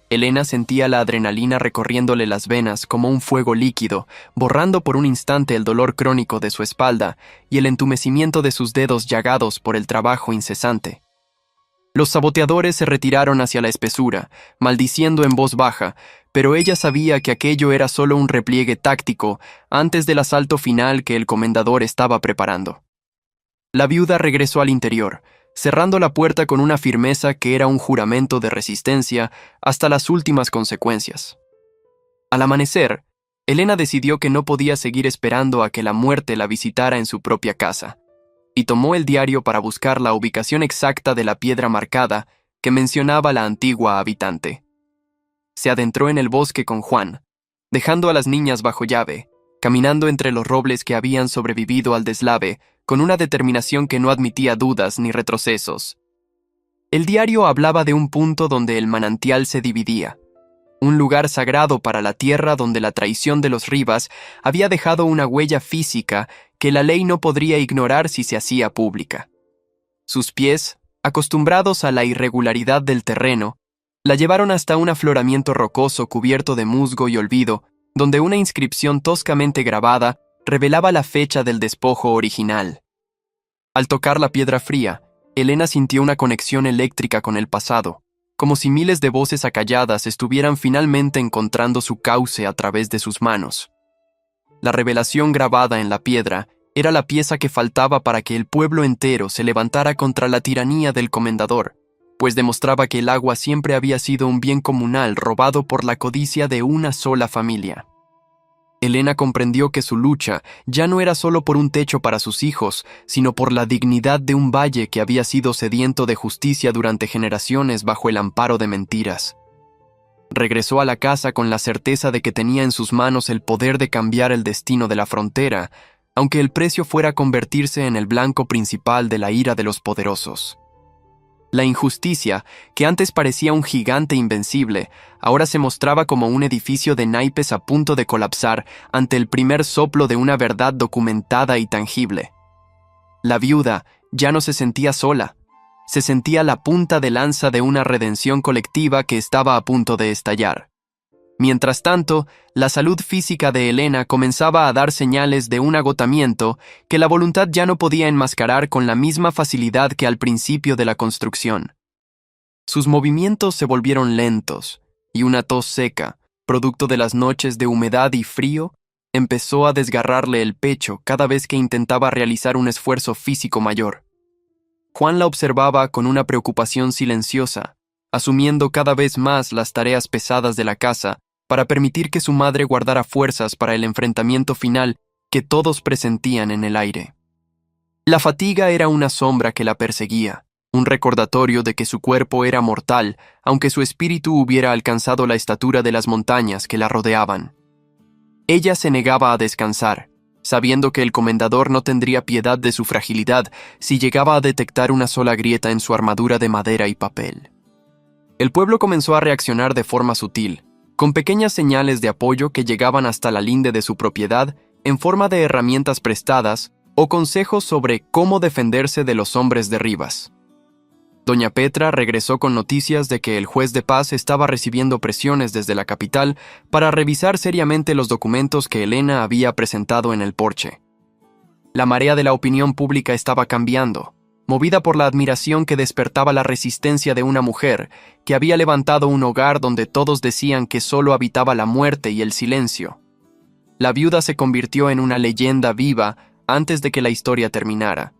Speaker 1: Elena sentía la adrenalina recorriéndole las venas como un fuego líquido, borrando por un instante el dolor crónico de su espalda y el entumecimiento de sus dedos llagados por el trabajo incesante. Los saboteadores se retiraron hacia la espesura, maldiciendo en voz baja, pero ella sabía que aquello era solo un repliegue táctico antes del asalto final que el comendador estaba preparando. La viuda regresó al interior, cerrando la puerta con una firmeza que era un juramento de resistencia hasta las últimas consecuencias. Al amanecer, Elena decidió que no podía seguir esperando a que la muerte la visitara en su propia casa, y tomó el diario para buscar la ubicación exacta de la piedra marcada que mencionaba la antigua habitante. Se adentró en el bosque con Juan, dejando a las niñas bajo llave, caminando entre los robles que habían sobrevivido al deslave, con una determinación que no admitía dudas ni retrocesos. El diario hablaba de un punto donde el manantial se dividía, un lugar sagrado para la tierra donde la traición de los Rivas había dejado una huella física que la ley no podría ignorar si se hacía pública. Sus pies, acostumbrados a la irregularidad del terreno, la llevaron hasta un afloramiento rocoso cubierto de musgo y olvido, donde una inscripción toscamente grabada revelaba la fecha del despojo original. Al tocar la piedra fría, Elena sintió una conexión eléctrica con el pasado, como si miles de voces acalladas estuvieran finalmente encontrando su cauce a través de sus manos. La revelación grabada en la piedra era la pieza que faltaba para que el pueblo entero se levantara contra la tiranía del comendador, pues demostraba que el agua siempre había sido un bien comunal robado por la codicia de una sola familia. Elena comprendió que su lucha ya no era solo por un techo para sus hijos, sino por la dignidad de un valle que había sido sediento de justicia durante generaciones bajo el amparo de mentiras. Regresó a la casa con la certeza de que tenía en sus manos el poder de cambiar el destino de la frontera, aunque el precio fuera convertirse en el blanco principal de la ira de los poderosos. La injusticia, que antes parecía un gigante invencible, ahora se mostraba como un edificio de naipes a punto de colapsar ante el primer soplo de una verdad documentada y tangible. La viuda ya no se sentía sola, se sentía la punta de lanza de una redención colectiva que estaba a punto de estallar. Mientras tanto, la salud física de Elena comenzaba a dar señales de un agotamiento que la voluntad ya no podía enmascarar con la misma facilidad que al principio de la construcción. Sus movimientos se volvieron lentos, y una tos seca, producto de las noches de humedad y frío, empezó a desgarrarle el pecho cada vez que intentaba realizar un esfuerzo físico mayor. Juan la observaba con una preocupación silenciosa, asumiendo cada vez más las tareas pesadas de la casa, para permitir que su madre guardara fuerzas para el enfrentamiento final que todos presentían en el aire. La fatiga era una sombra que la perseguía, un recordatorio de que su cuerpo era mortal, aunque su espíritu hubiera alcanzado la estatura de las montañas que la rodeaban. Ella se negaba a descansar, sabiendo que el comendador no tendría piedad de su fragilidad si llegaba a detectar una sola grieta en su armadura de madera y papel. El pueblo comenzó a reaccionar de forma sutil, con pequeñas señales de apoyo que llegaban hasta la linde de su propiedad en forma de herramientas prestadas o consejos sobre cómo defenderse de los hombres de Rivas. Doña Petra regresó con noticias de que el juez de paz estaba recibiendo presiones desde la capital para revisar seriamente los documentos que Elena había presentado en el porche. La marea de la opinión pública estaba cambiando, movida por la admiración que despertaba la resistencia de una mujer que había levantado un hogar donde todos decían que solo habitaba la muerte y el silencio. La viuda se convirtió en una leyenda viva antes de que la historia terminara,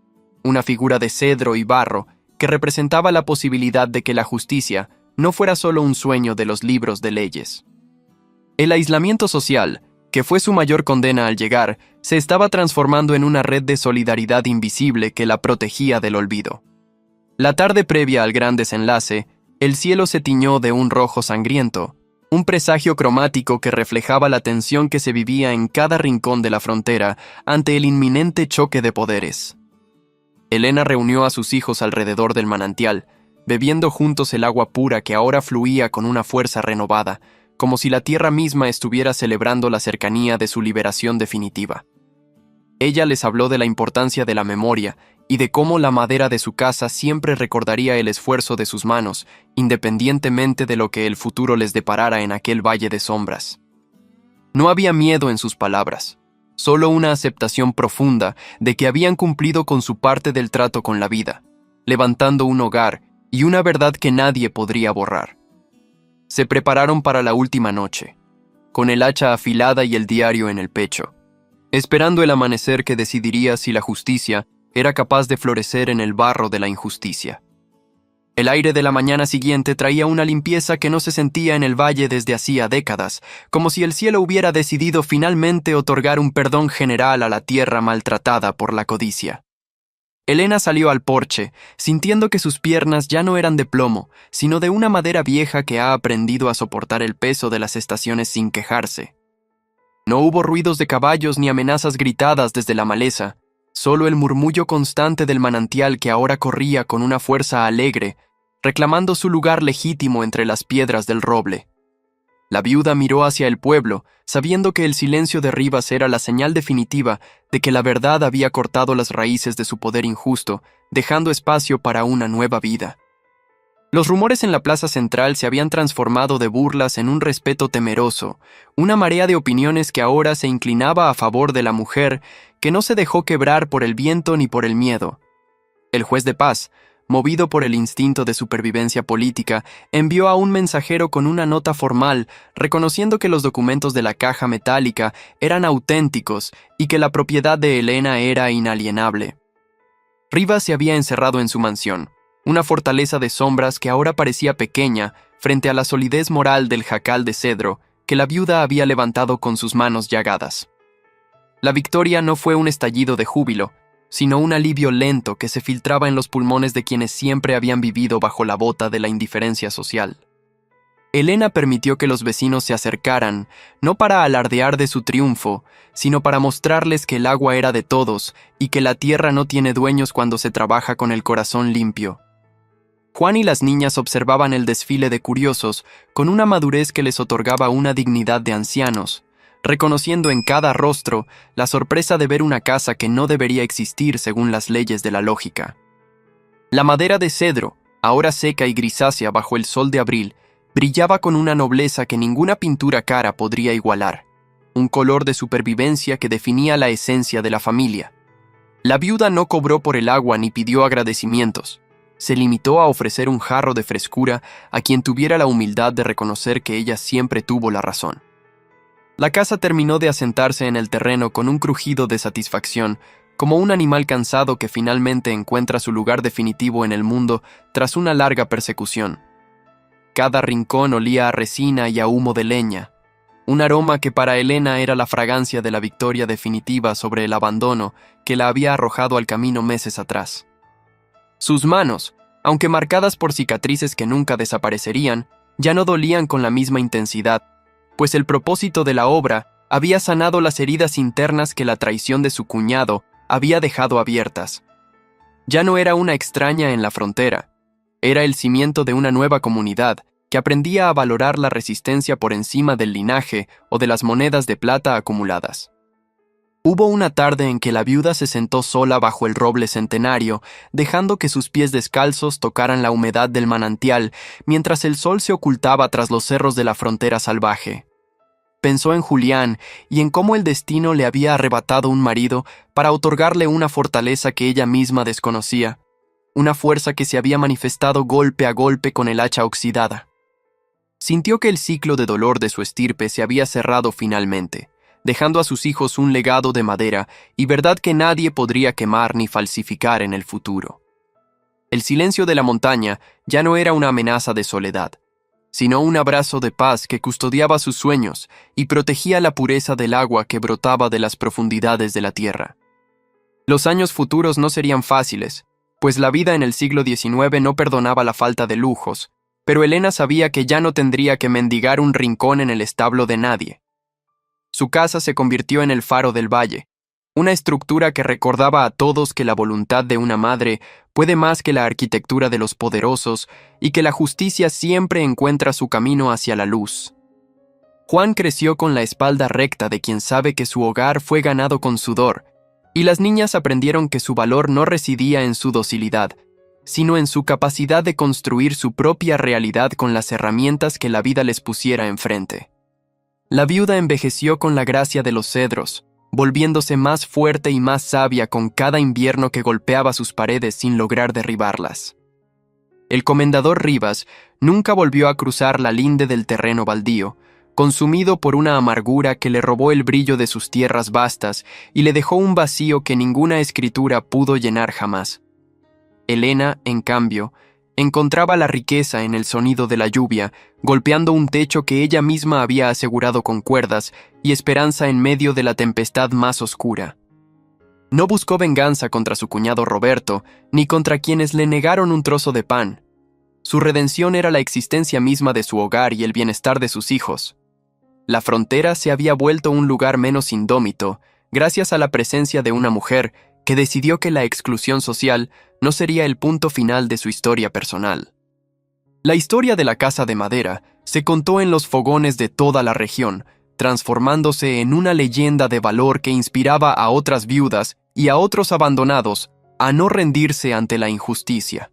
Speaker 1: una figura de cedro y barro que representaba la posibilidad de que la justicia no fuera solo un sueño de los libros de leyes. El aislamiento social, que fue su mayor condena al llegar, se estaba transformando en una red de solidaridad invisible que la protegía del olvido. La tarde previa al gran desenlace, el cielo se tiñó de un rojo sangriento, un presagio cromático que reflejaba la tensión que se vivía en cada rincón de la frontera ante el inminente choque de poderes. Elena reunió a sus hijos alrededor del manantial, bebiendo juntos el agua pura que ahora fluía con una fuerza renovada, como si la tierra misma estuviera celebrando la cercanía de su liberación definitiva. Ella les habló de la importancia de la memoria y de cómo la madera de su casa siempre recordaría el esfuerzo de sus manos, independientemente de lo que el futuro les deparara en aquel valle de sombras. No había miedo en sus palabras, solo una aceptación profunda de que habían cumplido con su parte del trato con la vida, levantando un hogar y una verdad que nadie podría borrar. Se prepararon para la última noche, con el hacha afilada y el diario en el pecho, esperando el amanecer que decidiría si la justicia era capaz de florecer en el barro de la injusticia. El aire de la mañana siguiente traía una limpieza que no se sentía en el valle desde hacía décadas, como si el cielo hubiera decidido finalmente otorgar un perdón general a la tierra maltratada por la codicia. Elena salió al porche, sintiendo que sus piernas ya no eran de plomo, sino de una madera vieja que ha aprendido a soportar el peso de las estaciones sin quejarse. No hubo ruidos de caballos ni amenazas gritadas desde la maleza, solo el murmullo constante del manantial que ahora corría con una fuerza alegre, reclamando su lugar legítimo entre las piedras del roble. La viuda miró hacia el pueblo, sabiendo que el silencio de Rivas era la señal definitiva de que la verdad había cortado las raíces de su poder injusto, dejando espacio para una nueva vida. Los rumores en la plaza central se habían transformado de burlas en un respeto temeroso, una marea de opiniones que ahora se inclinaba a favor de la mujer que no se dejó quebrar por el viento ni por el miedo. El juez de paz, movido por el instinto de supervivencia política, envió a un mensajero con una nota formal reconociendo que los documentos de la caja metálica eran auténticos y que la propiedad de Elena era inalienable. Rivas se había encerrado en su mansión, una fortaleza de sombras que ahora parecía pequeña frente a la solidez moral del jacal de cedro que la viuda había levantado con sus manos llagadas. La victoria no fue un estallido de júbilo, sino un alivio lento que se filtraba en los pulmones de quienes siempre habían vivido bajo la bota de la indiferencia social. Elena permitió que los vecinos se acercaran, no para alardear de su triunfo, sino para mostrarles que el agua era de todos y que la tierra no tiene dueños cuando se trabaja con el corazón limpio. Juan y las niñas observaban el desfile de curiosos con una madurez que les otorgaba una dignidad de ancianos, reconociendo en cada rostro la sorpresa de ver una casa que no debería existir según las leyes de la lógica. La madera de cedro, ahora seca y grisácea bajo el sol de abril, brillaba con una nobleza que ninguna pintura cara podría igualar, un color de supervivencia que definía la esencia de la familia. La viuda no cobró por el agua ni pidió agradecimientos. Se limitó a ofrecer un jarro de frescura a quien tuviera la humildad de reconocer que ella siempre tuvo la razón. La casa terminó de asentarse en el terreno con un crujido de satisfacción, como un animal cansado que finalmente encuentra su lugar definitivo en el mundo tras una larga persecución. Cada rincón olía a resina y a humo de leña, un aroma que para Elena era la fragancia de la victoria definitiva sobre el abandono que la había arrojado al camino meses atrás. Sus manos, aunque marcadas por cicatrices que nunca desaparecerían, ya no dolían con la misma intensidad, pues el propósito de la obra había sanado las heridas internas que la traición de su cuñado había dejado abiertas. Ya no era una extraña en la frontera, era el cimiento de una nueva comunidad que aprendía a valorar la resistencia por encima del linaje o de las monedas de plata acumuladas. Hubo una tarde en que la viuda se sentó sola bajo el roble centenario, dejando que sus pies descalzos tocaran la humedad del manantial mientras el sol se ocultaba tras los cerros de la frontera salvaje. Pensó en Julián y en cómo el destino le había arrebatado un marido para otorgarle una fortaleza que ella misma desconocía, una fuerza que se había manifestado golpe a golpe con el hacha oxidada. Sintió que el ciclo de dolor de su estirpe se había cerrado finalmente, dejando a sus hijos un legado de madera y verdad que nadie podría quemar ni falsificar en el futuro. El silencio de la montaña ya no era una amenaza de soledad, sino un abrazo de paz que custodiaba sus sueños y protegía la pureza del agua que brotaba de las profundidades de la tierra. Los años futuros no serían fáciles, pues la vida en el siglo XIX no perdonaba la falta de lujos, pero Elena sabía que ya no tendría que mendigar un rincón en el establo de nadie. Su casa se convirtió en el faro del valle, una estructura que recordaba a todos que la voluntad de una madre puede más que la arquitectura de los poderosos y que la justicia siempre encuentra su camino hacia la luz. Juan creció con la espalda recta de quien sabe que su hogar fue ganado con sudor, y las niñas aprendieron que su valor no residía en su docilidad, sino en su capacidad de construir su propia realidad con las herramientas que la vida les pusiera enfrente. La viuda envejeció con la gracia de los cedros, volviéndose más fuerte y más sabia con cada invierno que golpeaba sus paredes sin lograr derribarlas. El comendador Rivas nunca volvió a cruzar la linde del terreno baldío, consumido por una amargura que le robó el brillo de sus tierras vastas y le dejó un vacío que ninguna escritura pudo llenar jamás. Elena, en cambio, encontraba la riqueza en el sonido de la lluvia, golpeando un techo que ella misma había asegurado con cuerdas, y esperanza en medio de la tempestad más oscura. No buscó venganza contra su cuñado Roberto, ni contra quienes le negaron un trozo de pan. Su redención era la existencia misma de su hogar y el bienestar de sus hijos. La frontera se había vuelto un lugar menos indómito, gracias a la presencia de una mujer que decidió que la exclusión social no sería el punto final de su historia personal. La historia de la Casa de Madera se contó en los fogones de toda la región, transformándose en una leyenda de valor que inspiraba a otras viudas y a otros abandonados a no rendirse ante la injusticia.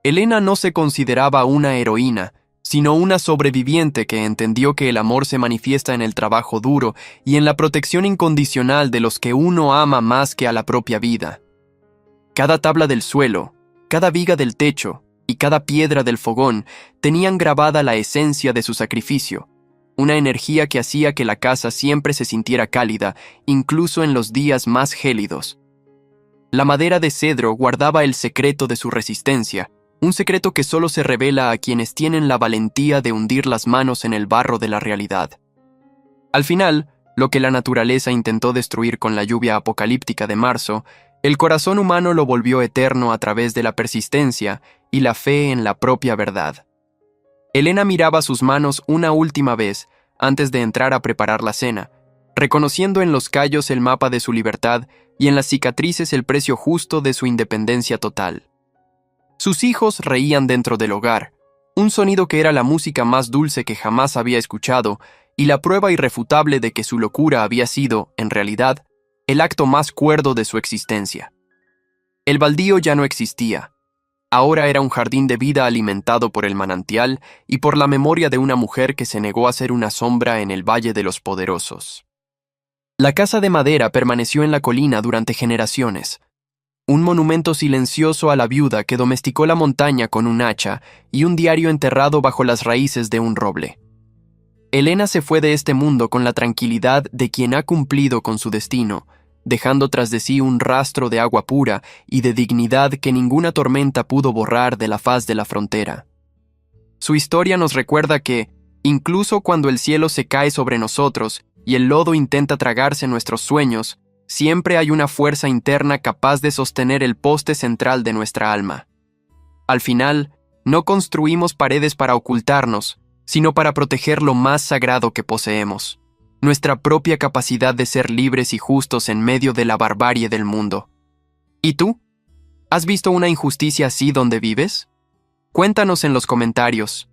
Speaker 1: Elena no se consideraba una heroína, sino una sobreviviente que entendió que el amor se manifiesta en el trabajo duro y en la protección incondicional de los que uno ama más que a la propia vida. Cada tabla del suelo, cada viga del techo y cada piedra del fogón tenían grabada la esencia de su sacrificio, una energía que hacía que la casa siempre se sintiera cálida, incluso en los días más gélidos. La madera de cedro guardaba el secreto de su resistencia, un secreto que solo se revela a quienes tienen la valentía de hundir las manos en el barro de la realidad. Al final, lo que la naturaleza intentó destruir con la lluvia apocalíptica de marzo, el corazón humano lo volvió eterno a través de la persistencia y la fe en la propia verdad. Elena miraba sus manos una última vez antes de entrar a preparar la cena, reconociendo en los callos el mapa de su libertad y en las cicatrices el precio justo de su independencia total. Sus hijos reían dentro del hogar, un sonido que era la música más dulce que jamás había escuchado y la prueba irrefutable de que su locura había sido, en realidad, el acto más cuerdo de su existencia. El baldío ya no existía. Ahora era un jardín de vida alimentado por el manantial y por la memoria de una mujer que se negó a ser una sombra en el Valle de los Poderosos. La Casa de Madera permaneció en la colina durante generaciones, un monumento silencioso a la viuda que domesticó la montaña con un hacha y un diario enterrado bajo las raíces de un roble. Elena se fue de este mundo con la tranquilidad de quien ha cumplido con su destino, dejando tras de sí un rastro de agua pura y de dignidad que ninguna tormenta pudo borrar de la faz de la frontera. Su historia nos recuerda que, incluso cuando el cielo se cae sobre nosotros y el lodo intenta tragarse nuestros sueños, siempre hay una fuerza interna capaz de sostener el poste central de nuestra alma. Al final, no construimos paredes para ocultarnos, sino para proteger lo más sagrado que poseemos, nuestra propia capacidad de ser libres y justos en medio de la barbarie del mundo. ¿Y tú? ¿Has visto una injusticia así donde vives? Cuéntanos en los comentarios.